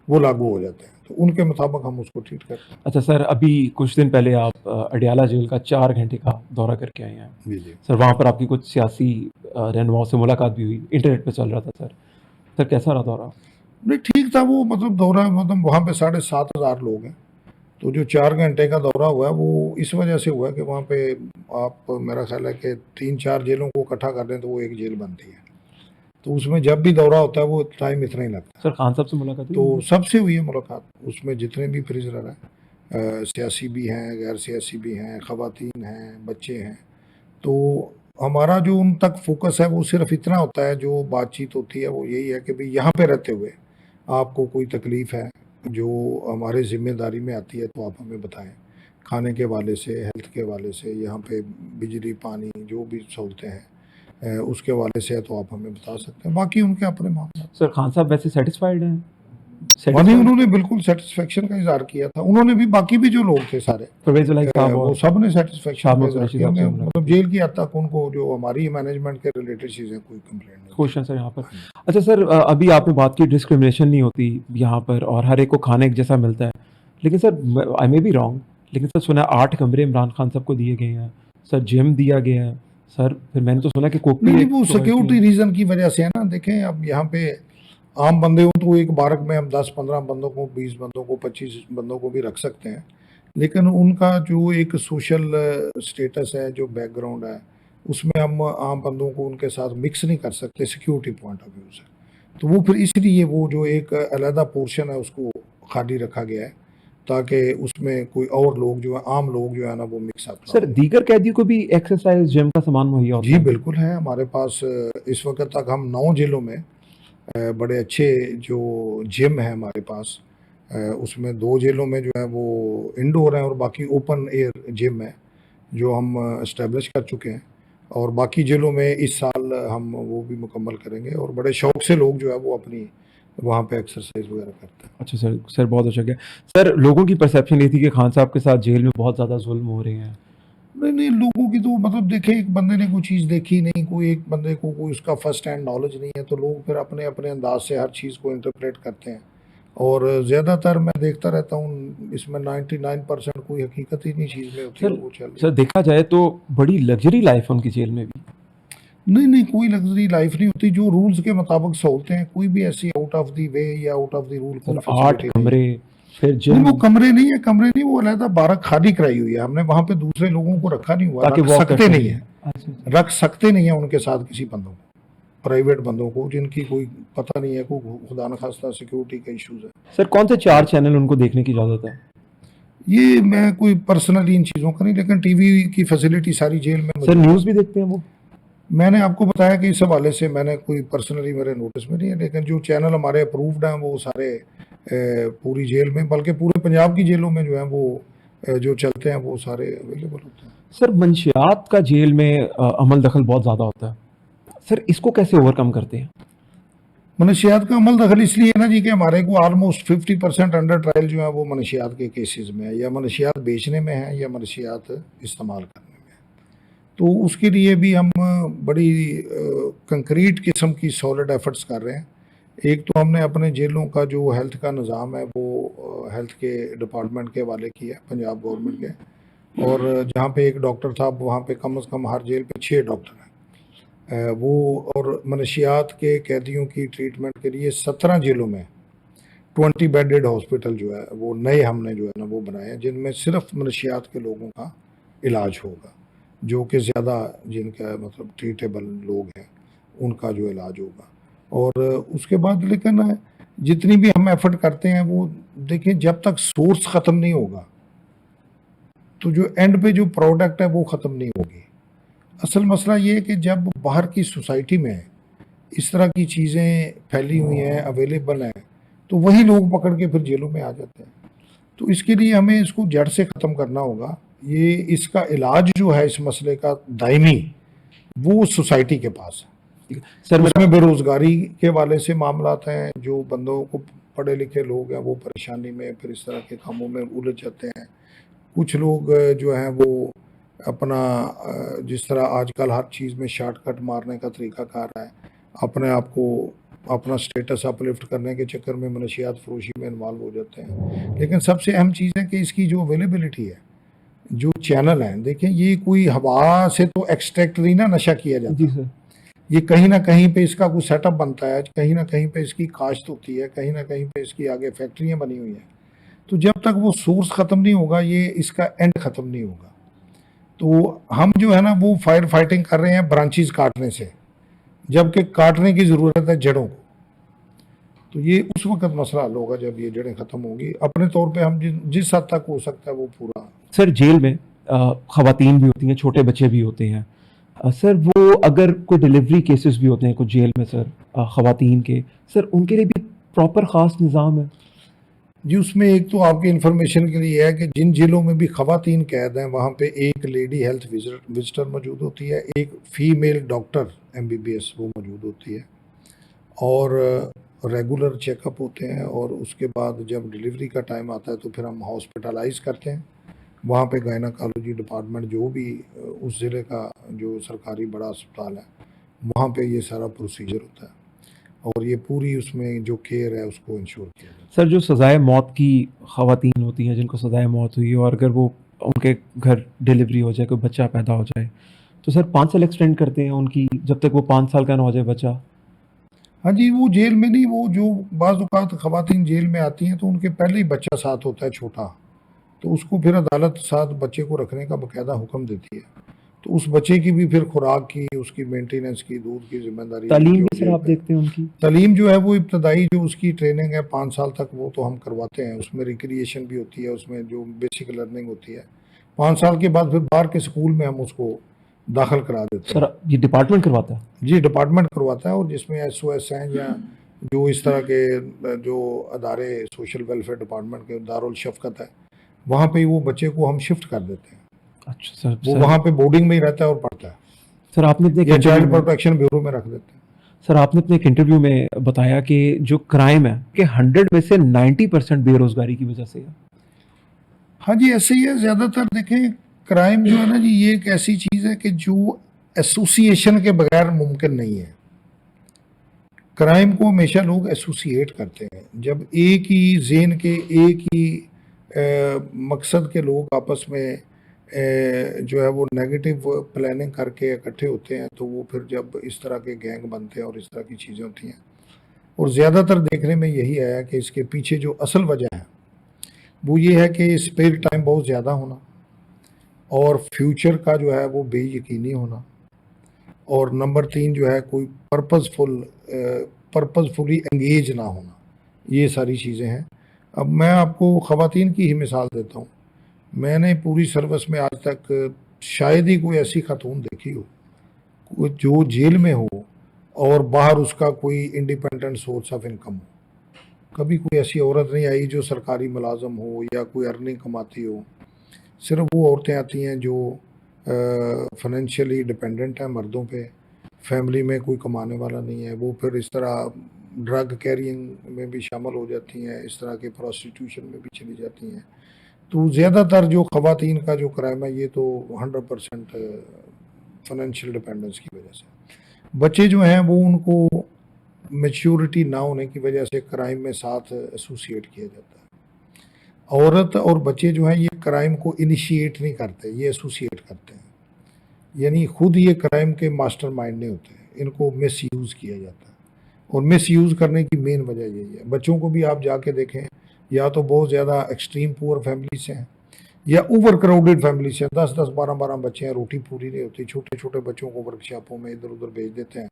S1: وہ لاگو ہو جاتے ہیں, تو ان کے مطابق ہم اس کو ٹریٹ کرتے ہیں.
S2: اچھا سر, ابھی کچھ دن پہلے آپ اڈیالہ جیل کا 4 گھنٹے کا دورہ کر کے آئے ہیں.
S1: جی جی
S2: سر وہاں پر آپ کی کچھ سیاسی رہنماؤں سے ملاقات بھی ہوئی, انٹرنیٹ پہ چل رہا تھا. سر کیسا رہا دورہ؟
S1: نہیں ٹھیک تھا وہ, مطلب دورہ مطلب وہاں پہ 7,500 لوگ ہیں. تو جو 4 گھنٹے کا دورہ ہوا ہے وہ اس وجہ سے ہوا ہے کہ وہاں پہ آپ میرا خیال ہے کہ 3-4 جیلوں کو اکٹھا کر دیں تو وہ ایک جیل بنتی ہے. تو اس میں جب بھی دورہ ہوتا ہے وہ ٹائم اتنا ہی لگتا ہے.
S2: سر خان صاحب سے ملاقات ہوئی؟
S1: تو سب سے ہوئی ہے ملاقات. اس میں جتنے بھی پریزنر ہیں, سیاسی بھی ہیں, غیر سیاسی بھی ہیں, خواتین ہیں, بچے ہیں. تو ہمارا جو ان تک فوکس ہے وہ صرف اتنا ہوتا ہے, جو بات چیت ہوتی ہے وہ یہی ہے کہ بھئی یہاں پہ رہتے ہوئے آپ کو کوئی تکلیف ہے جو ہمارے ذمہ داری میں آتی ہے تو آپ ہمیں بتائیں. کھانے کے حوالے سے, ہیلتھ کے حوالے سے, یہاں پہ بجلی پانی جو بھی سہولتیں ہیں اس کے حوالے سے تو آپ ہمیں بتا سکتے ہیں. باقی ان کے اپنے معاملات.
S2: سر خان صاحب ویسے سیٹسفائیڈ ہیں؟
S1: انہوں نے بالکل سیٹسفیکشن کا اظہار کیا تھا. انہوں نے بھی, باقی بھی جو لوگ تھے سارے
S2: پرویز الہی صاحب
S1: وہ سب نے سیٹسفیکشن کا اظہار کیا.
S2: صاحب سے
S1: مطلب جیل کی حد تک ان کو جو ہماری مینجمنٹ کے ریلیٹڈ چیزیں کوئی کمپلین نہیں.
S2: خوش ہیں سر یہاں پر. اچھا سر, ابھی آپ نے بات کی ڈسکرمنیشن نہیں ہوتی یہاں پر اور ہر ایک کو کھانے ایک جیسا ملتا ہے, لیکن سر آئی مے بی رانگ, لیکن سر سنا 8 کمرے عمران خان صاحب کو دیے گئے ہیں, سر جم دیا گیا ہے. سر پھر میں نے تو سنا کہ
S1: نہیں, وہ سیکیورٹی ریزن کی وجہ سے ہے نا. دیکھیں اب یہاں پہ عام بندے ہوں تو ایک بارک میں ہم 10-15 بندوں کو, 20 بندوں کو, 25 بندوں کو بھی رکھ سکتے ہیں. لیکن ان کا جو ایک سوشل سٹیٹس ہے, جو بیک گراؤنڈ ہے, اس میں ہم عام بندوں کو ان کے ساتھ مکس نہیں کر سکتے سیکیورٹی پوائنٹ آف ویو سے. تو وہ پھر اس لیے وہ جو ایک علیحدہ پورشن ہے اس کو خالی رکھا گیا ہے تاکہ اس میں کوئی اور لوگ جو ہے, عام لوگ جو ہے نا, وہ مکس اپ.
S2: سر دیگر قیدیوں کو بھی ایکسرسائز جم کا سامان مہیا ہوتا ہے؟
S1: جی بالکل ہے. ہمارے پاس اس وقت تک ہم 9 جیلوں میں بڑے اچھے جو جم ہیں ہمارے پاس, اس میں 2 جیلوں میں جو ہے وہ انڈور ہیں اور باقی اوپن ایئر جم ہے جو ہم اسٹیبلش کر چکے ہیں. اور باقی جیلوں میں اس سال ہم وہ بھی مکمل کریں گے اور بڑے شوق سے لوگ جو ہے وہ اپنی وہاں پہ ایکسرسائز وغیرہ کرتے ہیں.
S2: اچھا سر بہت اچھا کیا. سر لوگوں کی پرسیپشن یہ تھی کہ خان صاحب کے ساتھ جیل میں بہت زیادہ ظلم ہو رہے ہیں.
S1: نہیں, لوگوں کی تو مطلب دیکھیں, ایک بندے نے کوئی چیز دیکھی نہیں, کوئی ایک بندے کو کوئی اس کا فرسٹ ہینڈ نالج نہیں ہے, تو لوگ پھر اپنے اپنے انداز سے ہر چیز کو انٹرپریٹ کرتے ہیں. اور زیادہ تر میں دیکھتا رہتا ہوں اس میں 99% کوئی حقیقت ہی نہیں چیز میں ہوتی ہے وہ چل رہی.
S2: سر دیکھا جائے تو بڑی لگژری لائف ہے ان کی جیل میں بھی.
S1: نہیں, کوئی لگژری لائف نہیں ہوتی. جو رولز کے مطابق سہولتیں ہیں, کوئی بھی ایسی آؤٹ آف دی وے یا آؤٹ آف دی رول کوئی
S2: 8
S1: فیسلٹی نہیں.
S2: کمرے, پھر
S1: نہیں,
S2: جم.
S1: وہ کمرے نہیں ہے, کمرے نہیں, وہ علیحدہ بارک خالی کرائی ہوئی ہے. ہم نے وہاں پہ دوسرے لوگوں کو رکھا نہیں ہوا, رکھ سکتے نہیں ہیں, رکھ سکتے نہیں ہیں ان کے ساتھ کسی بندوں کو, پرائیویٹ بندوں کو جن کی کوئی پتہ نہیں ہے, کوئی خدا نخواستہ سیکیورٹی کا ایشوز ہے.
S2: سر کون سے 4 چینل ان کو دیکھنے کی اجازت ہے؟
S1: یہ میں کوئی پرسنلی ان چیزوں کا نہیں, لیکن ٹی وی کی فیسلٹی ساری جیل میں.
S2: سر نیوز بھی دیکھتے ہیں وہ؟
S1: میں نے آپ کو بتایا کہ اس حوالے سے میں نے کوئی پرسنلی میرے نوٹس میں نہیں ہے, لیکن جو چینل ہمارے اپرووڈ ہیں وہ سارے پوری جیل میں, بلکہ پورے پنجاب کی جیلوں میں جو ہیں وہ جو چلتے ہیں وہ سارے اویلیبل ہوتے ہیں.
S2: سر منشیات کا جیل میں عمل دخل بہت زیادہ ہوتا ہے, سر اس کو کیسے اوور کم کرتے ہیں؟
S1: منشیات کا عمل دخل اس لیے ہے نا جی کہ ہمارے کو آلموسٹ 50% انڈر ٹرائل جو ہے وہ منشیات کے کیسز میں ہے, یا منشیات بیچنے میں ہے یا منشیات استعمال کرنے میں ہے. تو اس کے لیے بھی ہم بڑی کنکریٹ قسم کی سالڈ ایفرٹس کر رہے ہیں. ایک تو ہم نے اپنے جیلوں کا جو ہیلتھ کا نظام ہے وہ ہیلتھ کے ڈپارٹمنٹ کے حوالے کیا ہے, پنجاب گورنمنٹ کے. اور جہاں پہ 1 ڈاکٹر تھا وہاں پہ کم از کم ہر جیل پہ 6 ڈاکٹر ہیں. وہ اور منشیات کے قیدیوں کی ٹریٹمنٹ کے لیے 17 جیلوں میں 20 بیڈڈ ہاسپٹل جو ہے وہ نئے ہم نے جو ہے نا وہ بنائے ہیں، جن میں صرف منشیات کے لوگوں کا علاج ہوگا، جو کہ زیادہ جن کا مطلب ٹریٹیبل لوگ ہیں ان کا جو علاج ہوگا۔ اور اس کے بعد لیکن جتنی بھی ہم ایفرٹ کرتے ہیں وہ دیکھیں جب تک سورس ختم نہیں ہوگا تو جو اینڈ پہ جو پروڈکٹ ہے وہ ختم نہیں ہوگی۔ اصل مسئلہ یہ ہے کہ جب باہر کی سوسائٹی میں اس طرح کی چیزیں پھیلی ہوئی ہیں، اویلیبل ہیں، تو وہی لوگ پکڑ کے پھر جیلوں میں آ جاتے ہیں۔ تو اس کے لیے ہمیں اس کو جڑ سے ختم کرنا ہوگا۔ یہ اس کا علاج جو ہے اس مسئلے کا دائمی وہ سوسائٹی کے پاس ہے۔
S2: سر
S1: اس
S2: میرا
S1: میں بے روزگاری کے والے سے معاملات ہیں، جو بندوں کو پڑھے لکھے لوگ ہیں وہ پریشانی میں پھر اس طرح کے کاموں میں الجھ جاتے ہیں۔ کچھ لوگ جو ہیں وہ اپنا جس طرح آج کل ہر چیز میں شارٹ کٹ مارنے کا طریقہ کار ہے، اپنے آپ کو اپنا سٹیٹس اپ لفٹ کرنے کے چکر میں منشیات فروشی میں انوالو ہو جاتے ہیں۔ لیکن سب سے اہم چیز ہے کہ اس کی جو اویلیبلٹی ہے، جو چینل ہیں، دیکھیں یہ کوئی ہوا سے تو ایکسٹریکٹ نہیں نا نشہ کیا جاتا،
S2: جی سر،
S1: یہ کہیں نہ کہیں پہ اس کا کوئی سیٹ اپ بنتا ہے، کہیں نہ کہیں پہ اس کی کاشت ہوتی ہے، کہیں نہ کہیں پہ اس کی آگے فیکٹریاں بنی ہوئی ہیں۔ تو جب تک وہ سورس ختم نہیں ہوگا یہ اس کا اینڈ ختم نہیں ہوگا۔ تو ہم جو ہے نا وہ فائر فائٹنگ کر رہے ہیں برانچیز کاٹنے سے، جبکہ کاٹنے کی ضرورت ہے جڑوں کو۔ تو یہ اس وقت مسئلہ حل ہوگا جب یہ جڑیں ختم ہوں گی۔ اپنے طور پہ ہم جس حد تک ہو سکتا ہے وہ پورا۔
S2: سر جیل میں خواتین بھی ہوتی ہیں، چھوٹے بچے بھی ہوتے ہیں، سر وہ اگر کوئی ڈیلیوری کیسز بھی ہوتے ہیں کچھ جیل میں سر خواتین کے، سر ان کے لیے بھی پراپر خاص نظام ہے؟
S1: جی اس میں ایک تو آپ کی انفارمیشن کے لیے ہے کہ جن جیلوں میں بھی خواتین قید ہیں وہاں پہ ایک لیڈی ہیلتھ وزٹر موجود ہوتی ہے، ایک فیمیل ڈاکٹر MBBS وہ موجود ہوتی ہے، اور ریگولر چیک اپ ہوتے ہیں۔ اور اس کے بعد جب ڈلیوری کا ٹائم آتا ہے تو پھر ہم ہاسپٹلائز کرتے ہیں، وہاں پہ گائناکالوجی ڈپارٹمنٹ جو بھی اس ضلع کا جو سرکاری بڑا اسپتال ہے وہاں پہ یہ سارا پروسیجر ہوتا ہے، اور یہ پوری اس میں جو کیئر ہے اس کو انشور کیا جاتا ہے۔
S2: سر جو سزائے موت کی خواتین ہوتی ہیں جن کو سزائے موت ہوئی اور اگر وہ ان کے گھر ڈیلیوری ہو جائے، کوئی بچہ پیدا ہو جائے، تو سر 5 سال ایکسٹینڈ کرتے ہیں ان کی، جب تک وہ 5 سال کا نہ ہو جائے بچہ؟
S1: ہاں جی، وہ جیل میں نہیں، وہ جو بعض اوقات خواتین جیل میں آتی ہیں تو ان کے پہلے ہی بچہ ساتھ ہوتا ہے چھوٹا، تو اس کو پھر عدالت ساتھ بچے کو رکھنے کا باقاعدہ حکم دیتی ہے، تو اس بچے کی بھی پھر خوراک کی، اس کی مینٹیننس کی، دودھ کی ذمہ داری
S2: تعلیم
S1: جو
S2: بھی سر
S1: جیل
S2: آپ
S1: میں۔
S2: دیکھتے ہیں ان کی؟
S1: تعلیم جو ہے وہ ابتدائی جو اس کی ٹریننگ ہے 5 سال تک وہ تو ہم کرواتے ہیں، اس میں ریکریشن بھی ہوتی ہے، اس میں جو بیسک لرننگ ہوتی ہے۔ 5 سال کے بعد پھر باہر کے اسکول میں ہم اس کو داخل کرا دیتے
S2: سر
S1: ہیں۔
S2: یہ ڈپارٹمنٹ کرواتا ہے؟
S1: جی ڈپارٹمنٹ کرواتا ہے، اور جس میں SOS ہیں یا جو اس طرح کے جو ادارے سوشل ویلفیئر ڈپارٹمنٹ کے دارالشفقت ہے وہاں پہ وہ بچے کو ہم شفٹ کر دیتے ہیں،
S2: اچھا سر،
S1: وہ وہاں پہ بورڈنگ میں ہی رہتا ہے اور پڑھتا ہے،
S2: سر آپ نے اپنے
S1: یا چائلڈ پروٹیکشن بیورو میں رکھ دیتے ہیں۔
S2: سر آپ نے اپنے ایک انٹرویو میں بتایا کہ جو کرائم ہے کہ 100 میں سے 90% بے روزگاری کی وجہ سے ہے۔
S1: ہاں جی ایسے ہی ہے، زیادہ تر دیکھیں کرائم جو ہے نا جی یہ ایک ایسی چیز ہے کہ جو ایسوسیشن کے بغیر ممکن نہیں ہے۔ کرائم کو ہمیشہ لوگ ایسوسیٹ کرتے ہیں، جب ایک ہی ذہن کے ایک ہی مقصد کے لوگ آپس میں جو ہے وہ نیگیٹو پلاننگ کر کے اکٹھے ہوتے ہیں تو وہ پھر جب اس طرح کے گینگ بنتے ہیں اور اس طرح کی چیزیں ہوتی ہیں، اور زیادہ تر دیکھنے میں یہی آیا کہ اس کے پیچھے جو اصل وجہ ہے وہ یہ ہے کہ اسپیئر ٹائم بہت زیادہ ہونا، اور فیوچر کا جو ہے وہ بے یقینی ہونا، اور نمبر 3 جو ہے کوئی پرپزفلی انگیج نہ ہونا، یہ ساری چیزیں ہیں۔ اب میں آپ کو خواتین کی ہی مثال دیتا ہوں، میں نے پوری سروس میں آج تک شاید ہی کوئی ایسی خاتون دیکھی ہو جو جیل میں ہو اور باہر اس کا کوئی انڈیپینڈنٹ سورس آف انکم ہو۔ کبھی کوئی ایسی عورت نہیں آئی جو سرکاری ملازم ہو یا کوئی ارننگ کماتی ہو، صرف وہ عورتیں آتی ہیں جو فائنینشلی ڈپینڈنٹ ہیں مردوں پہ، فیملی میں کوئی کمانے والا نہیں ہے، وہ پھر اس طرح ڈرگ کیرینگ میں بھی شامل ہو جاتی ہیں، اس طرح کے پروسٹیٹیوشن میں بھی چلی جاتی ہیں۔ تو زیادہ تر جو خواتین کا جو کرائم ہے یہ تو 100% فائنینشیل ڈپینڈنس کی وجہ سے۔ بچے جو ہیں وہ ان کو میچیورٹی نہ ہونے کی وجہ سے کرائم میں ساتھ ایسوسیٹ کیا جاتا ہے۔ عورت اور بچے جو ہیں یہ کرائم کو انیشیٹ نہیں کرتے، یہ ایسوسیٹ کرتے ہیں یعنی خود یہ کرائم کے ماسٹر مائنڈ نہیں ہوتے، ان کو مس یوز کیا جاتا ہے، اور مس یوز کرنے کی مین وجہ یہی ہے۔ بچوں کو بھی آپ جا کے دیکھیں، یا تو بہت زیادہ ایکسٹریم پور فیملی سے ہیں یا اوور کراؤڈیڈ فیملی سے، 10 10 12 12 بچے ہیں، روٹی پوری نہیں ہوتی، چھوٹے چھوٹے بچوں کو ورک شاپوں میں ادھر ادھر بھیج دیتے ہیں،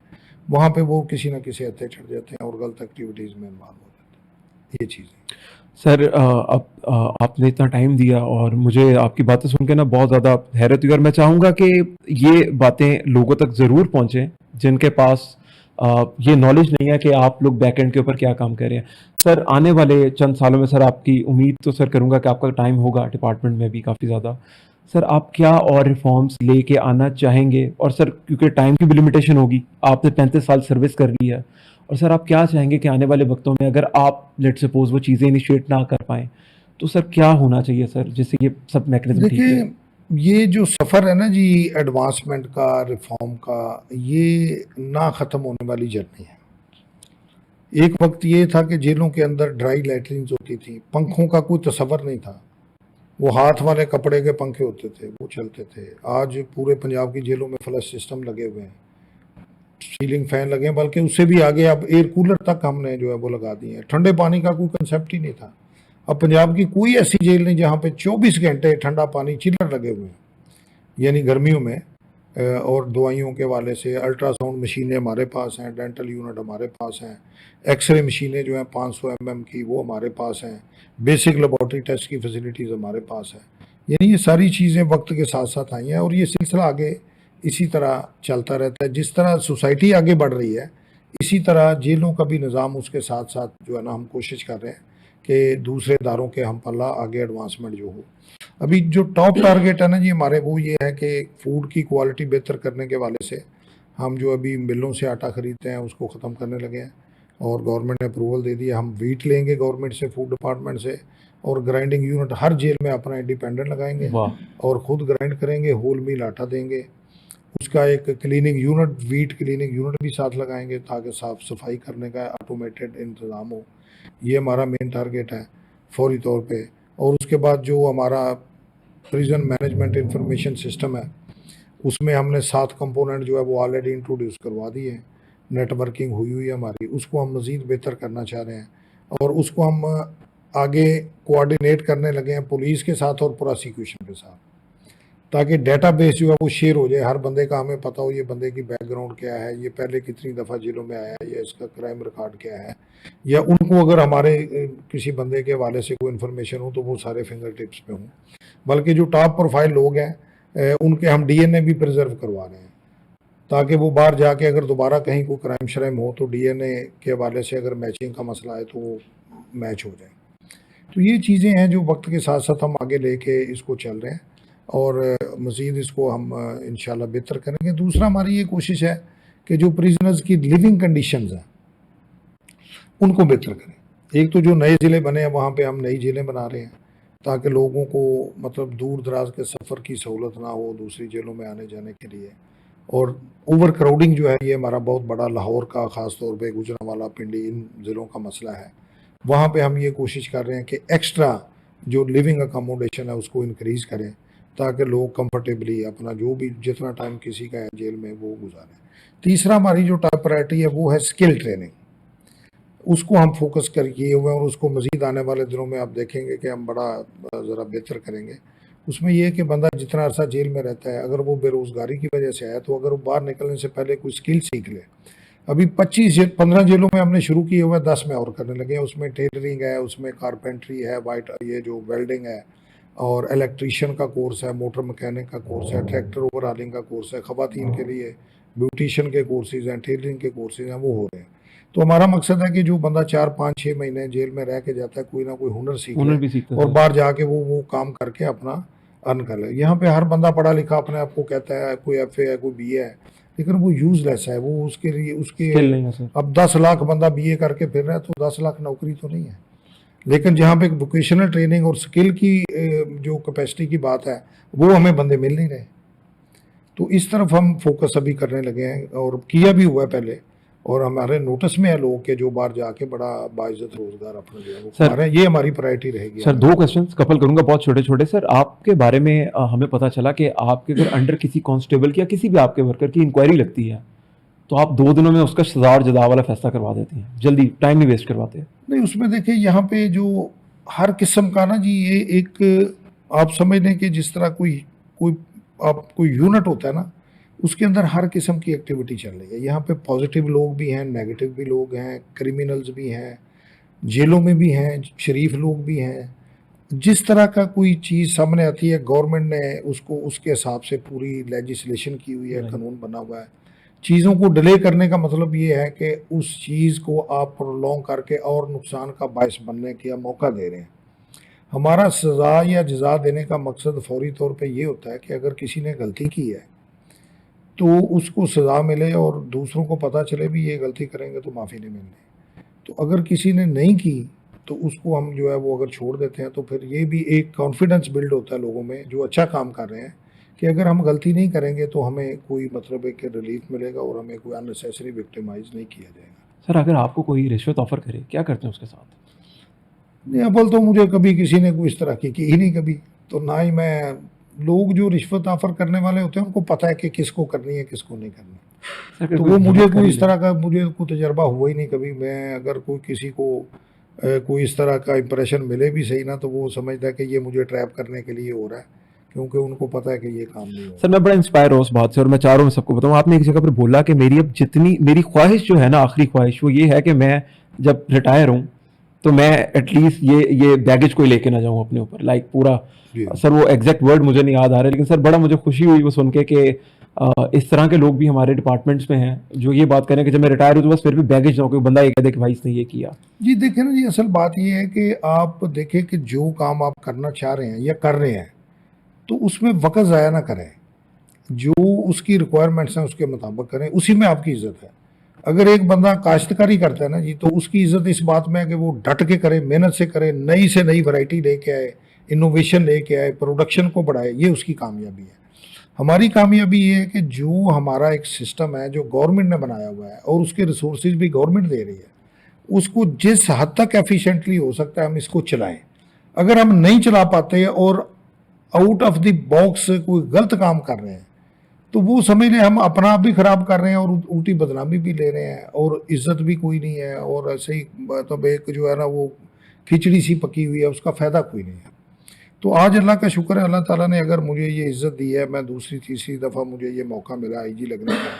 S1: وہاں پہ وہ کسی نہ کسی ہتھے چڑھ جاتے ہیں اور غلط ایکٹیویٹیز میں انوالو ہو جاتے ہیں، یہ چیزیں۔
S2: سر اب آپ نے اتنا ٹائم دیا اور مجھے آپ کی باتیں سن کے نا بہت زیادہ حیرت ہوئی، اور میں چاہوں گا کہ یہ باتیں لوگوں تک ضرور پہنچیں جن کے پاس یہ نالج نہیں ہے کہ آپ لوگ بیک اینڈ کے اوپر کیا کام کر رہے ہیں۔ سر آنے والے چند سالوں میں سر آپ کی امید تو سر کروں گا کہ آپ کا ٹائم ہوگا ڈپارٹمنٹ میں بھی کافی زیادہ، سر آپ کیا اور ریفارمز لے کے آنا چاہیں گے؟ اور سر کیونکہ ٹائم کی بھی لمیٹیشن ہوگی، آپ نے 35 سال سروس کر لی ہے، اور سر آپ کیا چاہیں گے کہ آنے والے وقتوں میں اگر آپ لیٹ سپوز وہ چیزیں انیشیٹ نہ کر پائیں تو سر کیا ہونا چاہیے سر جس سے یہ سب میکنزم ٹھیک
S1: دیکھیں،
S2: ہے؟
S1: یہ جو سفر ہے نا جی ایڈوانسمنٹ کا، ریفارم کا، یہ نہ ختم ہونے والی جرنی ہے۔ ایک وقت یہ تھا کہ جیلوں کے اندر ڈرائی لیٹرینز ہوتی تھی، پنکھوں کا کوئی تصور نہیں تھا، وہ ہاتھ والے کپڑے کے پنکھے ہوتے تھے، وہ چلتے تھے۔ آج پورے پنجاب کی جیلوں میں فلش سسٹم لگے ہوئے ہیں، سیلنگ فین لگے ہیں، بلکہ اس سے بھی آگے اب ایئر کولر تک ہم نے جو ہے وہ لگا دیے ہیں۔ ٹھنڈے پانی کا کوئی کنسیپٹ ہی نہیں تھا۔ اب پنجاب کی کوئی ایسی جیل نہیں جہاں پہ 24 گھنٹے ٹھنڈا پانی چلر لگے ہوئے ہیں، یعنی گرمیوں میں۔ اور دوائیوں کے حوالے سے الٹرا ساؤنڈ مشینیں ہمارے پاس ہیں، ڈینٹل یونٹ ہمارے پاس ہیں، ایکس رے مشینیں جو ہیں 500 mm کی وہ ہمارے پاس ہیں، بیسک لیبارٹری ٹیسٹ کی فیسلٹیز ہمارے پاس ہیں۔ یعنی یہ ساری چیزیں وقت کے ساتھ ساتھ آئی ہیں، اور یہ سلسلہ آگے اسی طرح چلتا رہتا ہے۔ جس طرح سوسائٹی آگے بڑھ رہی ہے، اسی طرح جیلوں کا بھی نظام اس کے ساتھ ساتھ جو ہے نا ہم کوشش کر رہے ہیں کہ دوسرے اداروں کے ہم پلہ آگے ایڈوانسمنٹ جو ہو۔ ابھی جو ٹاپ ٹارگیٹ ہے نا جی ہمارے، وہ یہ ہے کہ فوڈ کی کوالٹی بہتر کرنے کے حوالے سے ہم جو ابھی ملوں سے آٹا خریدتے ہیں اس کو ختم کرنے لگے ہیں، اور گورنمنٹ نے اپروول دے دیا۔ ہم ویٹ لیں گے گورنمنٹ سے، فوڈ ڈپارٹمنٹ سے، اور گرائنڈنگ یونٹ ہر جیل میں اپنا انڈیپینڈنٹ لگائیں گے
S2: واہ،
S1: اور خود گرائنڈ کریں گے، ہول میل آٹا دیں گے۔ اس کا ایک cleaning unit, wet cleaning unit بھی ساتھ لگائیں گے تاکہ صاف صفائی کرنے کا آٹومیٹڈ انتظام ہو۔ یہ ہمارا مین ٹارگیٹ ہے فوری طور پہ۔ اور اس کے بعد جو ہمارا پریزن مینجمنٹ انفارمیشن سسٹم ہے، اس میں ہم نے 7 کمپوننٹ جو ہے وہ آلریڈی انٹروڈیوس کروا دیے ہیں، نیٹ ورکنگ ہوئی ہے ہماری، اس کو ہم مزید بہتر کرنا چاہ رہے ہیں، اور اس کو ہم آگے کوآرڈینیٹ کرنے لگے ہیں پولیس کے ساتھ اور پراسیکیوشن کے ساتھ، تاکہ ڈیٹا بیس جو ہے وہ شیئر ہو جائے، ہر بندے کا ہمیں پتہ ہو یہ بندے کی بیک گراؤنڈ کیا ہے، یہ پہلے کتنی دفعہ جیلوں میں آیا ہے، یا اس کا کرائم ریکارڈ کیا ہے، یا ان کو اگر ہمارے کسی بندے کے حوالے سے کوئی انفارمیشن ہو تو وہ سارے فنگر ٹپس پہ ہوں۔ بلکہ جو ٹاپ پروفائل لوگ ہیں ان کے ہم ڈی این اے بھی پریزرو کروا رہے ہیں، تاکہ وہ باہر جا کے اگر دوبارہ کہیں کوئی کرائم شرائم ہو تو ڈی این اے کے حوالے سے اگر میچنگ کا مسئلہ ہے تو وہ میچ ہو جائے۔ تو یہ چیزیں ہیں جو وقت کے ساتھ ساتھ ہم آگے لے کے اس کو چل رہے ہیں، اور مزید اس کو ہم انشاءاللہ بہتر کریں گے۔ دوسرا ہماری یہ کوشش ہے کہ جو پریزنرز کی لیونگ کنڈیشنز ہیں ان کو بہتر کریں۔ ایک تو جو نئے ضلع بنے ہیں وہاں پہ ہم نئی جیلیں بنا رہے ہیں تاکہ لوگوں کو مطلب دور دراز کے سفر کی سہولت نہ ہو دوسری جیلوں میں آنے جانے کے لیے۔ اور اوور کراؤڈنگ جو ہے یہ ہمارا بہت بڑا لاہور کا، خاص طور پہ گوجرانوالا، پنڈی، ان ضلعوں کا مسئلہ ہے۔ وہاں پہ ہم یہ کوشش کر رہے ہیں کہ ایکسٹرا جو لیونگ اکاموڈیشن ہے اس کو انکریز کریں تاکہ لوگ کمفرٹیبلی اپنا جو بھی جتنا ٹائم کسی کا ہے جیل میں وہ گزاریں۔ تیسرا ہماری جو ٹاپ پرائرٹی ہے وہ ہے اسکل ٹریننگ، اس کو ہم فوکس کر کیے ہوئے ہیں، اور اس کو مزید آنے والے دنوں میں آپ دیکھیں گے کہ ہم بڑا ذرا بہتر کریں گے۔ اس میں یہ ہے کہ بندہ جتنا عرصہ جیل میں رہتا ہے، اگر وہ بے روزگاری کی وجہ سے ہے تو اگر وہ باہر نکلنے سے پہلے کوئی اسکل سیکھ لے۔ ابھی 15 جیلوں میں ہم نے شروع کیے ہوئے ہیں، 10 میں اور کرنے لگے ہیں۔ اس میں ٹیلرنگ ہے، اس میں کارپینٹری ہے، یہ جو ویلڈنگ ہے، اور الیکٹریشین کا کورس ہے، موٹر مکینک کا کورس ہے، ٹریکٹر اوور ہالنگ کا کورس ہے، خواتین کے لیے بیوٹیشین کے کورسز ہیں، ٹیلرنگ کے کورسز ہیں، وہ ہو رہے ہیں۔ تو ہمارا مقصد ہے کہ جو بندہ 4 5 6 مہینے جیل میں رہ کے جاتا ہے کوئی نہ کوئی ہنر سیکھ
S2: ہنر
S1: لے
S2: بھی سیکھتا
S1: اور
S2: ہے۔
S1: باہر جا کے وہ کام کر کے اپنا ارن کر لے۔ یہاں پہ ہر بندہ پڑھا لکھا اپنے آپ کو کہتا ہے، کوئی ایف اے ہے، کوئی بی اے ہے، لیکن وہ یوز لیس ہے، وہ اس کے لیے اس کے
S2: اسکل نہیں ہے سر۔
S1: اب 10 لاکھ بندہ بی اے کر کے پھر رہا ہے تو 10 لاکھ نوکری تو نہیں ہے، لیکن جہاں پہ ووکیشنل ٹریننگ اور سکل کی جو کیپیسٹی کی بات ہے وہ ہمیں بندے مل نہیں رہے۔ تو اس طرف ہم فوکس ابھی کرنے لگے ہیں اور کیا بھی ہوا ہے پہلے، اور ہمارے نوٹس میں ہے لوگ کہ جو باہر جا کے بڑا باعزت روزگار اپنا جو ہے وہ
S2: سر
S1: کما رہے ہیں. یہ ہماری پرائرٹی رہے گی
S2: سر
S1: آنے
S2: دو
S1: والے.
S2: کوشچنس کپل کروں گا بہت چھوٹے چھوٹے. سر آپ کے بارے میں ہمیں پتہ چلا کہ آپ کے اگر انڈر کسی کانسٹیبل کی یا کسی بھی آپ کے ورکر کی انکوائری لگتی ہے تو آپ 2 دنوں میں اس کا سزا اور جزا والا فیصلہ کروا دیتے ہیں, جلدی, ٹائم نہیں ویسٹ کرواتے.
S1: نہیں, اس میں دیکھیں یہاں پہ جو ہر قسم کا نا جی یہ ایک آپ سمجھ لیں کہ جس طرح کوئی یونٹ ہوتا ہے نا, اس کے اندر ہر قسم کی ایکٹیویٹی چل رہی ہے. یہاں پہ پازیٹیو لوگ بھی ہیں, نیگیٹو بھی لوگ ہیں, کریمنلز بھی ہیں, جیلوں میں بھی ہیں, شریف لوگ بھی ہیں. جس طرح کا کوئی چیز سامنے آتی ہے گورنمنٹ نے اس کو اس کے حساب سے پوری لیجسلیشن کی ہوئی ہے, قانون بنا ہوا ہے. چیزوں کو ڈیلے کرنے کا مطلب یہ ہے کہ اس چیز کو آپ پرولونگ کر کے اور نقصان کا باعث بننے کا موقع دے رہے ہیں. ہمارا سزا یا جزا دینے کا مقصد فوری طور پہ یہ ہوتا ہے کہ اگر کسی نے غلطی کی ہے تو اس کو سزا ملے اور دوسروں کو پتہ چلے بھی یہ غلطی کریں گے تو معافی نہیں ملنی. تو اگر کسی نے نہیں کی تو اس کو ہم جو ہے وہ اگر چھوڑ دیتے ہیں تو پھر یہ بھی ایک کانفیڈنس بلڈ ہوتا ہے لوگوں میں جو اچھا کام کر رہے ہیں کہ اگر ہم غلطی نہیں کریں گے تو ہمیں کوئی مطلب ہے کہ ریلیف ملے گا اور ہمیں کوئی اننیسیسری وکٹیمائز نہیں کیا جائے گا.
S2: سر اگر آپ کو کوئی رشوت آفر کرے کیا کرتے ہیں اس کے ساتھ؟
S1: نہیں, اول تو مجھے کبھی کسی نے کوئی اس طرح کی ہی نہیں کبھی, تو نہ ہی میں. لوگ جو رشوت آفر کرنے والے ہوتے ہیں ان کو پتہ ہے کہ کس کو کرنی ہے کس کو نہیں کرنی.
S2: سر اگر
S1: تو
S2: کوئی
S1: وہ مجھے
S2: ہمت کر
S1: کوئی
S2: ہی
S1: اس
S2: لے.
S1: طرح کا مجھے کوئی تجربہ ہوا ہی نہیں کبھی. میں اگر کوئی کسی کو کوئی اس طرح کا امپریشن ملے بھی صحیح نا تو وہ سمجھتا ہے کہ یہ مجھے ٹریپ کرنے کے لیے ہو رہا ہے, کیونکہ ان کو پتہ ہے کہ یہ کام نہیں
S2: سر
S1: ہوگا.
S2: میں بڑا انسپائر ہوں اس بات سے اور میں چاہ رہا ہوں میں سب کو بتاؤں. آپ نے ایک جگہ پر بولا کہ میری اب جتنی میری خواہش جو ہے نا, آخری خواہش وہ یہ ہے کہ میں جب ریٹائر ہوں تو میں ایٹ لیسٹ یہ بیگیج کوئی لے کے نہ جاؤں اپنے اوپر, لائک پورا.
S1: جی
S2: سر وہ ایگزیکٹ ورڈ مجھے نہیں یاد آ رہے, لیکن سر بڑا مجھے خوشی ہوئی وہ سن کے کہ اس طرح کے لوگ بھی ہمارے ڈپارٹمنٹس میں ہیں جو یہ بات کریں کہ جب میں ریٹائر ہوں تو بس پھر بھی بیگیج نہ ہو, کوئی بندہ یہ کہہ دے کہ بھائی اس نے یہ کیا.
S1: جی دیکھیں نا جی, اصل بات یہ ہے کہ آپ دیکھیں کہ جو کام آپ کرنا چاہ رہے ہیں یا کر رہے ہیں تو اس میں وقت ضائع نہ کریں. جو اس کی ریکوائرمنٹس ہیں اس کے مطابق کریں, اسی میں آپ کی عزت ہے. اگر ایک بندہ کاشتکاری کرتا ہے نا جی, تو اس کی عزت اس بات میں ہے کہ وہ ڈٹ کے کرے, محنت سے کرے, نئی سے نئی ورائٹی لے کے آئے, انوویشن لے کے آئے, پروڈکشن کو بڑھائے. یہ اس کی کامیابی ہے. ہماری کامیابی یہ ہے کہ جو ہمارا ایک سسٹم ہے جو گورنمنٹ نے بنایا ہوا ہے اور اس کے ریسورسز بھی گورنمنٹ دے رہی ہے, اس کو جس حد تک ایفیشینٹلی ہو سکتا ہے ہم اس کو چلائیں. اگر ہم نہیں چلا پاتے اور آؤٹ آف دی باکس کوئی غلط کام کر رہے ہیں تو وہ سمجھ لیں ہم اپنا آپ بھی خراب کر رہے ہیں اور الٹی بدنامی بھی لے رہے ہیں اور عزت بھی کوئی نہیں ہے, اور ایسے ہی مطلب ایک جو ہے نا وہ کھچڑی سی پکی ہوئی ہے, اس کا فائدہ کوئی نہیں ہے. تو آج اللہ کا شکر ہے, اللہ تعالیٰ نے اگر مجھے یہ عزت دی ہے, میں دوسری تیسری دفعہ مجھے یہ موقع ملا آئی جی لگنے کا,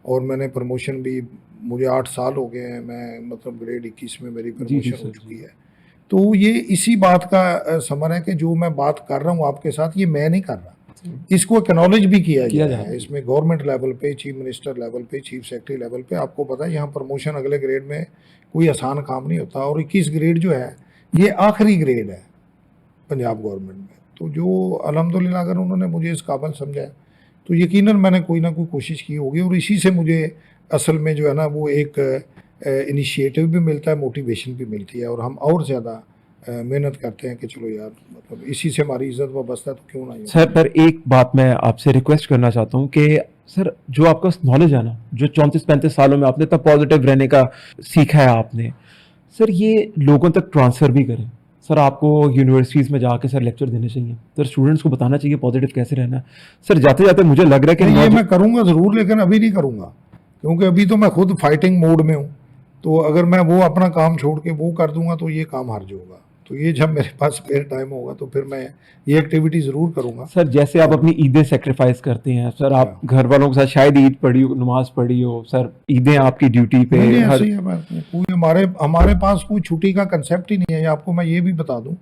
S1: اور میں نے پروموشن بھی, مجھے 8 سال ہو گئے ہیں, میں مطلب گریڈ 21 میں میری پروموشن ہو چکی ہے. تو یہ اسی بات کا ثمر ہے کہ جو میں بات کر رہا ہوں آپ کے ساتھ یہ میں نہیں کر رہا, اس کو اکنالج بھی کیا جائے ہے. اس میں گورنمنٹ لیول پہ, چیف منسٹر لیول پہ, چیف سیکرٹری لیول پہ, آپ کو پتہ ہے یہاں پروموشن اگلے گریڈ میں کوئی آسان کام نہیں ہوتا, اور 21 گریڈ جو ہے یہ آخری گریڈ ہے پنجاب گورنمنٹ میں. تو جو الحمدللہ اگر انہوں نے مجھے اس قابل سمجھا ہے تو یقیناً میں نے کوئی نہ کوئی کوشش کی ہوگی, اور اسی سے مجھے اصل میں جو ہے نا وہ ایک انیشیٹو بھی ملتا ہے, موٹیویشن بھی ملتی ہے, اور ہم اور زیادہ محنت کرتے ہیں کہ چلو یار مطلب اسی سے ہماری عزت وابستہ ہے تو کیوں نہ.
S2: سر پر ایک بات میں آپ سے ریکویسٹ کرنا چاہتا ہوں کہ سر جو آپ کا نالج ہے نا, جو 34-35 سالوں میں آپ نے اتنا پازیٹیو رہنے کا سیکھا ہے آپ نے, سر یہ لوگوں تک ٹرانسفر بھی کریں. سر آپ کو یونیورسٹیز میں جا کے سر لیکچر دینے چاہیے, سر اسٹوڈنٹس کو بتانا چاہیے پازیٹیو کیسے رہنا ہے. سر جاتے جاتے مجھے لگ رہا ہے کہ
S1: یہ میں کروں گا ضرور, لیکن ابھی نہیں کروں گا کیونکہ ابھی تو میں خود فائٹنگ موڈ میں ہوں. تو اگر میں وہ اپنا کام چھوڑ کے وہ کر دوں گا تو یہ کام ہرج ہوگا. تو یہ جب میرے پاس اسپیئر ٹائم ہوگا تو پھر میں یہ ایکٹیویٹی ضرور کروں گا.
S2: سر جیسے آپ اپنی عیدیں سیکریفائز کرتے ہیں, سر آپ گھر والوں کے ساتھ شاید عید پڑھی ہو, نماز پڑھی ہو, سر عیدیں آپ کی ڈیوٹی پہ.
S1: ایسے ہی ہے, کوئی ہمارے پاس کوئی چھٹی کا کنسیپٹ ہی نہیں ہے. آپ کو میں یہ بھی بتا دوں,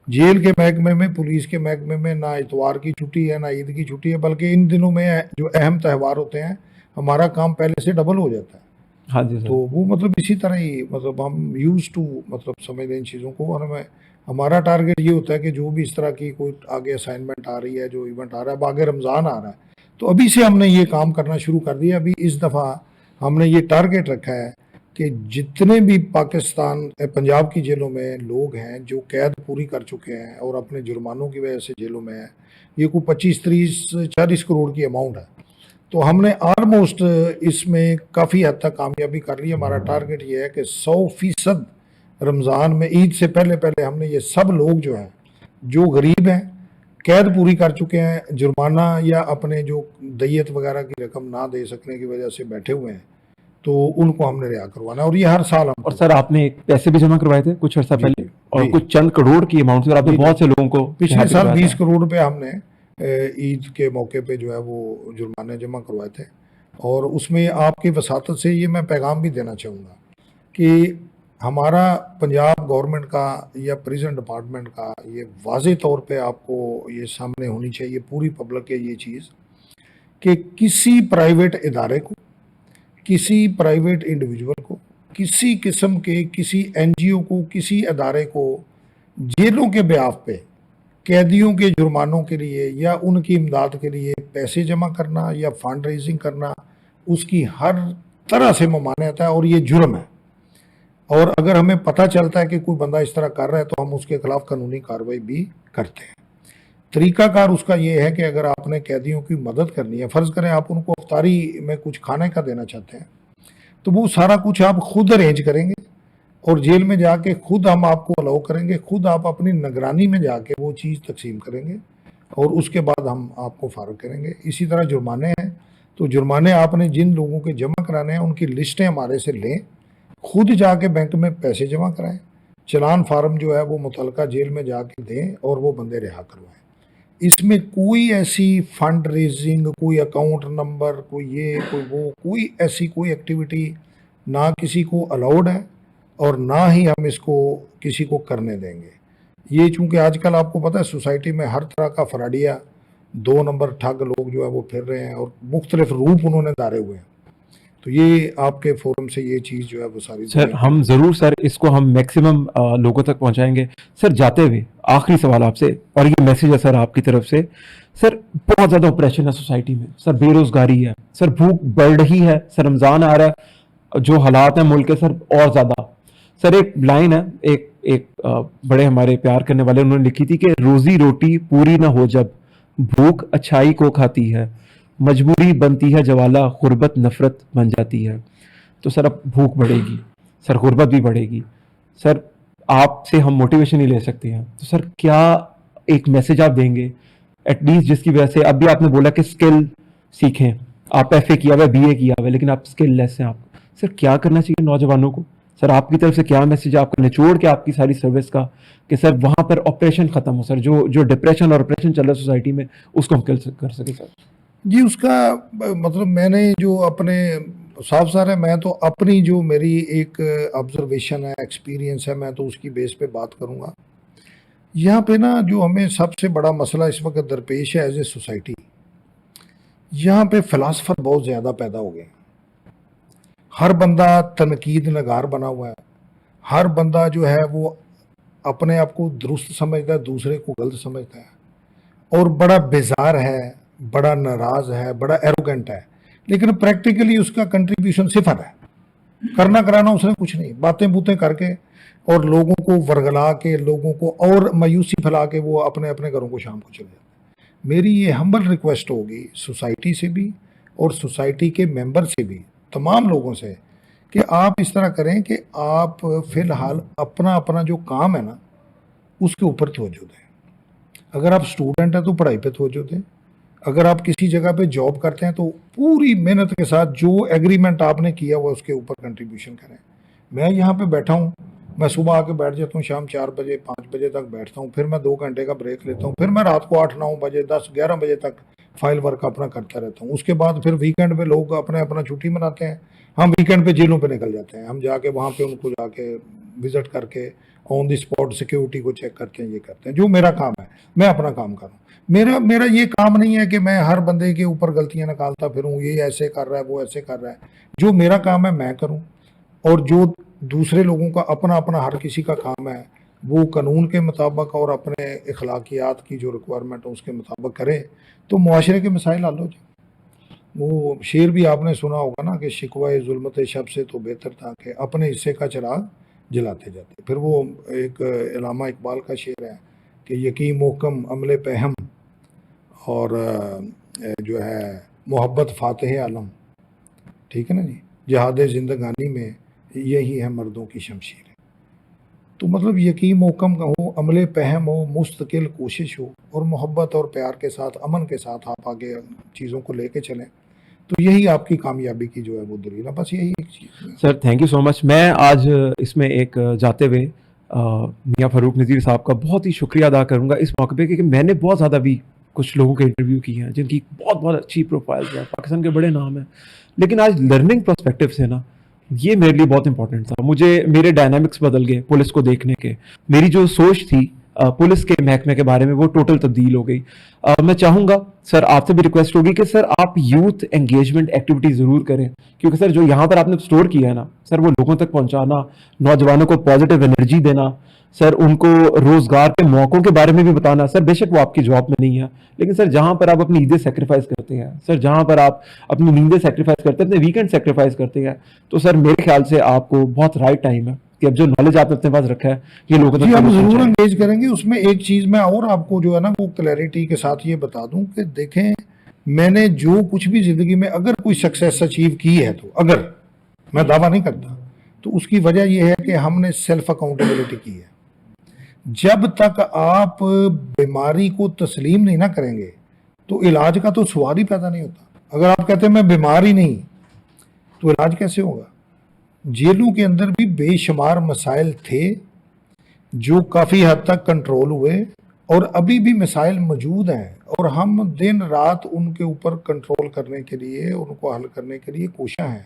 S1: جیل کے محکمے میں, پولیس کے محکمے میں نہ اتوار کی چھٹی ہے نہ عید کی چھٹی ہے, بلکہ ان دنوں میں جو اہم تہوار ہوتے ہیں ہمارا کام پہلے سے ڈبل ہو جاتا ہے.
S2: ہاں جی سر.
S1: تو وہ مطلب اسی طرح ہی مطلب ہم یوز ٹو مطلب سمجھ لیں ان چیزوں کو, اور ہمارا ٹارگیٹ یہ ہوتا ہے کہ جو بھی اس طرح کی کوئی آگے اسائنمنٹ آ رہی ہے, جو ایونٹ آ رہا ہے, اب آگے رمضان آ رہا ہے, تو ابھی سے ہم نے یہ کام کرنا شروع کر دیا. ابھی اس دفعہ ہم نے یہ ٹارگیٹ رکھا ہے کہ جتنے بھی پاکستان پنجاب کی جیلوں میں لوگ ہیں جو قید پوری کر چکے ہیں اور اپنے جرمانوں کی وجہ سے جیلوں میں ہیں, یہ کوئی 25-30-40 کروڑ کی اماؤنٹ ہے. تو ہم نے آلموسٹ اس میں کافی حد تک کامیابی کر لی. ہمارا ٹارگٹ یہ ہے کہ 100% رمضان میں عید سے پہلے پہلے ہم نے یہ سب لوگ جو ہیں جو غریب ہیں, قید پوری کر چکے ہیں, جرمانہ یا اپنے جو دیت وغیرہ کی رقم نہ دے سکنے کی وجہ سے بیٹھے ہوئے ہیں, تو ان کو ہم نے رہا کروانا ہے. اور یہ ہر سال ہم
S2: اور سر آپ نے پیسے بھی جمع کروائے تھے کچھ عرصہ
S1: جی
S2: پہلے,
S1: جی
S2: اور
S1: جی
S2: کچھ چند کروڑ کی اماؤنٹ سے, اور آپ نے
S1: جی جی
S2: بہت سے لوگوں کو
S1: پچھلے
S2: رہا بھی
S1: سال
S2: کروایا
S1: 20
S2: تھا.
S1: کروڑ روپے ہم نے عید کے موقع پہ جو ہے وہ جرمانے جمع کروائے تھے. اور اس میں آپ کی وساطت سے یہ میں پیغام بھی دینا چاہوں گا کہ ہمارا پنجاب گورنمنٹ کا یا پریزن ڈپارٹمنٹ کا یہ واضح طور پہ آپ کو یہ سامنے ہونی چاہیے پوری پبلک کے یہ چیز, کہ کسی پرائیویٹ ادارے کو, کسی پرائیویٹ انڈیویجول کو, کسی قسم کے کسی این جی او کو, کسی ادارے کو جیلوں کے بیاف پہ قیدیوں کے جرمانوں کے لیے یا ان کی امداد کے لیے پیسے جمع کرنا یا فنڈ ریزنگ کرنا, اس کی ہر طرح سے ممانعت ہے اور یہ جرم ہے. اور اگر ہمیں پتہ چلتا ہے کہ کوئی بندہ اس طرح کر رہا ہے تو ہم اس کے خلاف قانونی کارروائی بھی کرتے ہیں. طریقہ کار اس کا یہ ہے کہ اگر آپ نے قیدیوں کی مدد کرنی ہے, فرض کریں آپ ان کو افطاری میں کچھ کھانے کا دینا چاہتے ہیں, تو وہ سارا کچھ آپ خود ارینج کریں گے اور جیل میں جا کے خود ہم آپ کو الاؤ کریں گے, خود آپ اپنی نگرانی میں جا کے وہ چیز تقسیم کریں گے اور اس کے بعد ہم آپ کو فارغ کریں گے. اسی طرح جرمانے ہیں, تو جرمانے آپ نے جن لوگوں کے جمع کرانے ہیں ان کی لسٹیں ہمارے سے لیں, خود جا کے بینک میں پیسے جمع کرائیں, چلان فارم جو ہے وہ متعلقہ جیل میں جا کے دیں اور وہ بندے رہا کروائیں. اس میں کوئی ایسی فنڈ ریزنگ, کوئی اکاؤنٹ نمبر, کوئی یہ کوئی وہ, کوئی ایسی کوئی ایکٹیویٹی نہ کسی کو الاؤڈ ہے اور نہ ہی ہم اس کو کسی کو کرنے دیں گے. یہ چونکہ آج کل آپ کو پتہ ہے سوسائٹی میں ہر طرح کا فراڈیا 2 نمبر ٹھگ لوگ جو ہے وہ پھر رہے ہیں اور مختلف روپ انہوں نے دھارے ہوئے ہیں, تو یہ آپ کے فورم سے یہ چیز جو ہے وہ ساری
S2: سر ہم ضرور سر اس کو ہم میکسیمم لوگوں تک پہنچائیں گے. سر جاتے ہوئے آخری سوال آپ سے, اور یہ میسیج ہے سر آپ کی طرف سے. سر بہت زیادہ اپریشن ہے سوسائٹی میں, سر بے روزگاری ہے, سر بھوک بڑھ رہی ہے, سر رمضان آ رہا ہے, جو حالات ہیں ملک کے سر اور زیادہ. سر ایک لائن ہے, ایک بڑے ہمارے پیار کرنے والے انہوں نے لکھی تھی کہ روزی روٹی پوری نہ ہو جب بھوک اچھائی کو کھاتی ہے, مجبوری بنتی ہے جوالا, غربت نفرت بن جاتی ہے. تو سر اب بھوک بڑھے گی, سر غربت بھی بڑھے گی. سر آپ سے ہم موٹیویشن ہی لے سکتے ہیں, تو سر کیا ایک میسج آپ دیں گے ایٹ لیسٹ, جس کی وجہ سے اب بھی آپ نے بولا کہ اسکل سیکھیں, آپ ایف اے کیا ہوا ہے, بی اے کیا ہوا ہے, لیکن آپ اسکل لیس ہیں. آپ سر کیا کرنا چاہیے نوجوانوں کو؟ سر آپ کی طرف سے کیا میسج ہے, آپ کا نچوڑ کے آپ کی ساری سروس کا, کہ سر وہاں پر آپریشن ختم ہو, سر جو ڈپریشن اور آپریشن چل رہا ہے سوسائٹی میں اس کو ہم کر سکیں سر.
S1: جی اس کا مطلب میں نے جو اپنے صاف سر ہے, میں تو اپنی جو میری ایک آبزرویشن ہے, ایکسپیرینس ہے, میں تو اس کی بیس پہ بات کروں گا. یہاں پہ نا جو ہمیں سب سے بڑا مسئلہ اس وقت درپیش ہے ایز اے سوسائٹی, یہاں پہ فلاسفر بہت زیادہ پیدا ہو گئے ہیں. ہر بندہ تنقید نگار بنا ہوا ہے, ہر بندہ جو ہے وہ اپنے آپ کو درست سمجھتا ہے, دوسرے کو غلط سمجھتا ہے, اور بڑا بیزار ہے, بڑا ناراض ہے, بڑا ایروگنٹ ہے, لیکن پریکٹیکلی اس کا کنٹریبیوشن صفر ہے. کرنا کرانا اس نے کچھ نہیں, باتیں بوتیں کر کے اور لوگوں کو ورگلا کے, لوگوں کو اور مایوسی پھیلا کے وہ اپنے اپنے گھروں کو شام کو چلے جاتے ہیں. میری یہ ہمبل ریکویسٹ ہوگی سوسائٹی سے بھی اور سوسائٹی کے ممبر سے بھی, تمام لوگوں سے, کہ آپ اس طرح کریں کہ آپ فی الحال اپنا اپنا جو کام ہے نا اس کے اوپر توجہ دیں. اگر آپ اسٹوڈنٹ ہیں تو پڑھائی پہ توجہ دیں, اگر آپ کسی جگہ پہ جاب کرتے ہیں تو پوری محنت کے ساتھ جو ایگریمنٹ آپ نے کیا ہوا اس کے اوپر کنٹریبیوشن کریں. میں یہاں پہ بیٹھا ہوں, میں صبح آ کے بیٹھ جاتا ہوں, شام 4 بجے 5 بجے تک بیٹھتا ہوں, پھر میں 2 گھنٹے کا بریک لیتا ہوں, پھر میں رات کو 8 9 بجے 10 11 بجے تک فائل ورک اپنا کرتا رہتا ہوں. اس کے بعد پھر ویکینڈ پہ لوگ اپنا چھٹی مناتے ہیں, ہم ویکینڈ پہ جیلوں پہ نکل جاتے ہیں, ہم جا کے وہاں پہ ان کو جا کے وزٹ کر کے آن دی اسپاٹ سیکیورٹی کو چیک کرتے ہیں, یہ کرتے ہیں. جو میرا کام ہے میں اپنا کام کروں. میرا یہ کام نہیں ہے کہ میں ہر بندے کے اوپر غلطیاں نکالتا پھروں, یہ ایسے کر رہا ہے وہ ایسے کر رہا ہے. جو میرا کام ہے میں کروں, اور جو دوسرے لوگوں کا اپنا اپنا ہر کسی کا کام ہے وہ قانون کے مطابق اور اپنے اخلاقیات کی جو ریکوائرمنٹ ہے اس کے مطابق کرے, تو معاشرے کے مسائل حل ہو جائیں. وہ شعر بھی آپ نے سنا ہوگا نا کہ شکوہ ظلمت شب سے تو بہتر تھا کہ اپنے حصے کا چراغ جلاتے جاتے. پھر وہ ایک علامہ اقبال کا شعر ہے کہ یقین محکم عمل پہ ہم, اور جو ہے محبت فاتح عالم، ٹھیک ہے نا جی، جہاد زندگانی میں یہی ہے مردوں کی شمشیر. تو مطلب یقین محکم ہو، عمل پہم ہو، مستقل کوشش ہو، اور محبت اور پیار کے ساتھ، امن کے ساتھ آپ آگے چیزوں کو لے کے چلیں، تو یہی آپ کی کامیابی کی جو ہے وہ دلیل ہے. بس یہی ایک چیز ہے.
S2: سر تھینک یو سو مچ. میں آج اس میں ایک جاتے ہوئے میاں فاروق نذیر صاحب کا بہت ہی شکریہ ادا کروں گا اس موقع پہ، کیونکہ میں نے بہت زیادہ بھی کچھ لوگوں کے انٹرویو کیے ہیں جن کی بہت بہت اچھی پروفائلز ہیں، پاکستان کے بڑے نام ہیں، لیکن آج لرننگ پرسپیکٹو سے نا یہ میرے لیے بہت امپورٹنٹ تھا. مجھے میرے ڈائنامکس بدل گئے پولیس کو دیکھنے کے، میری جو سوچ تھی پولیس کے محکمے کے بارے میں وہ ٹوٹل تبدیل ہو گئی. میں چاہوں گا سر آپ سے بھی ریکویسٹ ہوگی کہ سر آپ یوتھ انگیجمنٹ ایکٹیویٹی ضرور کریں، کیونکہ سر جو یہاں پر آپ نے اسٹور کیا ہے نا سر، وہ لوگوں تک پہنچانا، نوجوانوں کو پازیٹیو انرجی دینا، سر ان کو روزگار کے موقعوں کے بارے میں بھی بتانا. سر بے شک وہ آپ کی جاب میں نہیں ہے، لیکن سر جہاں پر آپ اپنی عیدیں سیکریفائز کرتے ہیں، سر جہاں پر آپ اپنی نیندیں سیکریفائز کرتے ہیں، اپنے ویکینڈ سیکریفائز کرتے ہیں، تو سر میرے خیال سے آپ کو بہت رائٹ ٹائم ہے کہ اب جو نالج آپ نے اپنے پاس رکھا ہے یہ لوگوں تک
S1: جی ہم ضرور
S2: پہنچائیں.
S1: انگیج کریں گے. اس میں ایک چیز میں اور آپ کو جو ہے نا وہ کلیئرٹی کے ساتھ یہ بتا دوں کہ دیکھیں، میں نے جو کچھ بھی زندگی میں اگر کوئی سکسیس اچیو کی ہے، تو اگر میں دعویٰ نہیں کرتا، تو اس کی وجہ یہ ہے کہ ہم نے سیلف اکاؤنٹیبلٹی کی ہے. جب تک آپ بیماری کو تسلیم نہیں نہ کریں گے تو علاج کا تو سوال ہی پیدا نہیں ہوتا. اگر آپ کہتے ہیں میں بیمار ہی نہیں، تو علاج کیسے ہوگا؟ جیلوں کے اندر بھی بے شمار مسائل تھے جو کافی حد تک کنٹرول ہوئے، اور ابھی بھی مسائل موجود ہیں، اور ہم دن رات ان کے اوپر کنٹرول کرنے کے لیے، ان کو حل کرنے کے لیے کوشاں ہیں،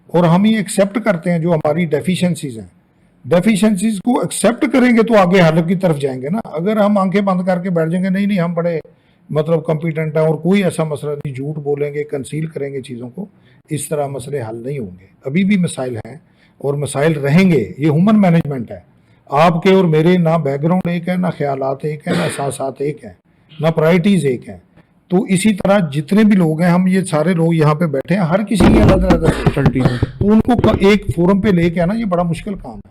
S1: اور ہم یہ ایکسیپٹ کرتے ہیں جو ہماری ڈیفیشنسیز ہیں. ڈیفیشنسیز کو ایکسیپٹ کریں گے تو آگے حل کی طرف جائیں گے نا. اگر ہم آنکھیں بند کر کے بیٹھ جائیں گے نہیں ہم بڑے مطلب کمپیٹنٹ ہیں اور کوئی ایسا مسئلہ نہیں، جھوٹ بولیں گے، کنسیل کریں گے چیزوں کو، اس طرح مسئلے حل نہیں ہوں گے. ابھی بھی مسائل ہیں اور مسائل رہیں گے. یہ ہیومن مینجمنٹ ہے. آپ کے اور میرے نہ بیک گراؤنڈ ایک ہے، نہ خیالات ایک ہیں، نہ احساسات ایک ہیں، نہ پرائرٹیز ایک ہیں. تو اسی طرح جتنے بھی لوگ ہیں، ہم یہ سارے لوگ یہاں پہ بیٹھے ہیں، ہر کسی کی الگ الگ ان کو ایک فورم پہ لے کے آنا یہ بڑا مشکل کام ہے.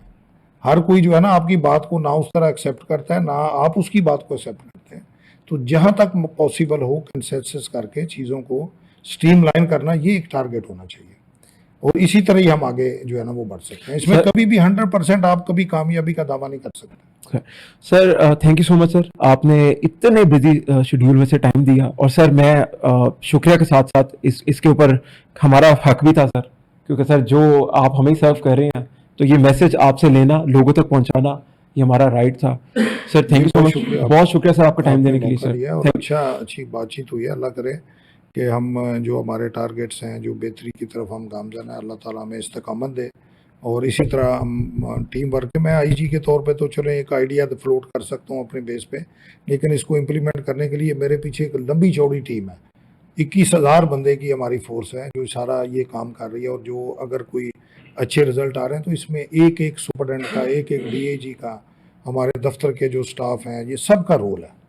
S1: ہر کوئی جو ہے نا آپ کی بات کو نہ اس طرح ایکسیپٹ کرتا ہے، نہ آپ اس کی بات کو ایکسیپٹ کرتے ہیں. تو جہاں تک پاسبل ہو کنسنسس کر کے چیزوں کو سٹریم لائن کرنا، یہ ایک ٹارگٹ ہونا چاہیے، اور اسی طرح ہی ہم آگے جو ہے نا وہ بڑھ سکتے ہیں. اس میں کبھی بھی 100% آپ کبھی کامیابی کا دعویٰ نہیں کر سکتے.
S2: سر تھینک یو سو مچ سر، آپ نے اتنے بزی شیڈیول میں سے ٹائم دیا، اور سر میں شکریہ کے ساتھ ساتھ اس کے اوپر ہمارا حق بھی تھا سر، کیونکہ سر جو آپ ہمیں سرو کر رہے ہیں تو یہ میسج آپ سے لینا، لوگوں تک پہنچانا، یہ ہمارا رائٹ تھا. سر تھینک یو سو مچ، بہت شکریہ سر آپ کا ٹائم دینے کے لیے سر.
S1: اور اچھی بات چیت ہوئی ہے. اللہ کرے کہ ہم جو ہمارے ٹارگٹس ہیں، جو بہتری کی طرف ہم گامزن ہیں، اللہ تعالیٰ ہمیں استقامت دے. اور اسی طرح ہم ٹیم ورک میں آئی جی کے طور پہ تو چلیں ایک آئیڈیا فلوٹ کر سکتا ہوں اپنے بیس پہ، لیکن اس کو امپلیمنٹ کرنے کے لیے میرے پیچھے ایک لمبی چوڑی ٹیم ہے. 21,000 بندے کی ہماری فورس ہے جو سارا یہ کام کر رہی ہے. اور جو اگر کوئی اچھے رزلٹ آ رہے ہیں تو اس میں ایک ایک سپرڈنٹ کا، ایک ایک ڈی اے جی کا، ہمارے دفتر کے جو سٹاف ہیں، یہ سب کا رول ہے.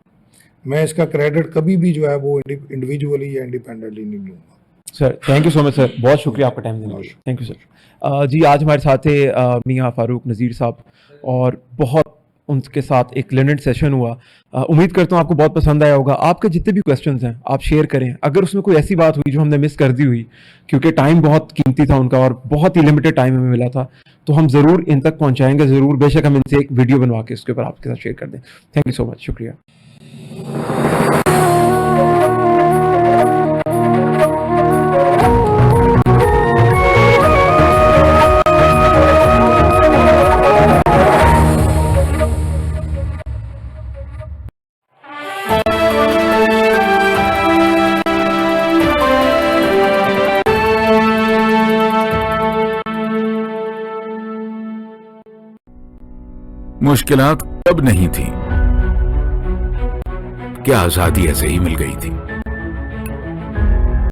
S1: میں اس کا کریڈٹ کبھی بھی جو ہے وہ انڈیویجولی یا انڈیپینڈنٹلی نہیں لوں گا.
S2: سر تھینک یو سو مچ سر، بہت شکریہ آپ کا ٹائم دینے کے لیے. Thank you sir. جی آج ہمارے ساتھ تھے میاں فاروق نذیر صاحب، اور بہت ان کے ساتھ ایک لرننگ سیشن ہوا. امید کرتا ہوں آپ کو بہت پسند آیا ہوگا. آپ کے جتنے بھی کویسچنز ہیں آپ شیئر کریں. اگر اس میں کوئی ایسی بات ہوئی جو ہم نے مس کر دی ہوئی، کیونکہ ٹائم بہت قیمتی تھا ان کا اور بہت ہی لمیٹڈ ٹائم ہمیں ملا تھا، تو ہم ضرور ان تک پہنچائیں گے. ضرور بے شک ہم ان سے ایک ویڈیو بنوا کے اس کے اوپر آپ کے ساتھ شیئر کر دیں. تھینک یو سو مچ، شکریہ.
S3: مشکلات کب نہیں تھی، کیا آزادی ایسے ہی مل گئی تھی؟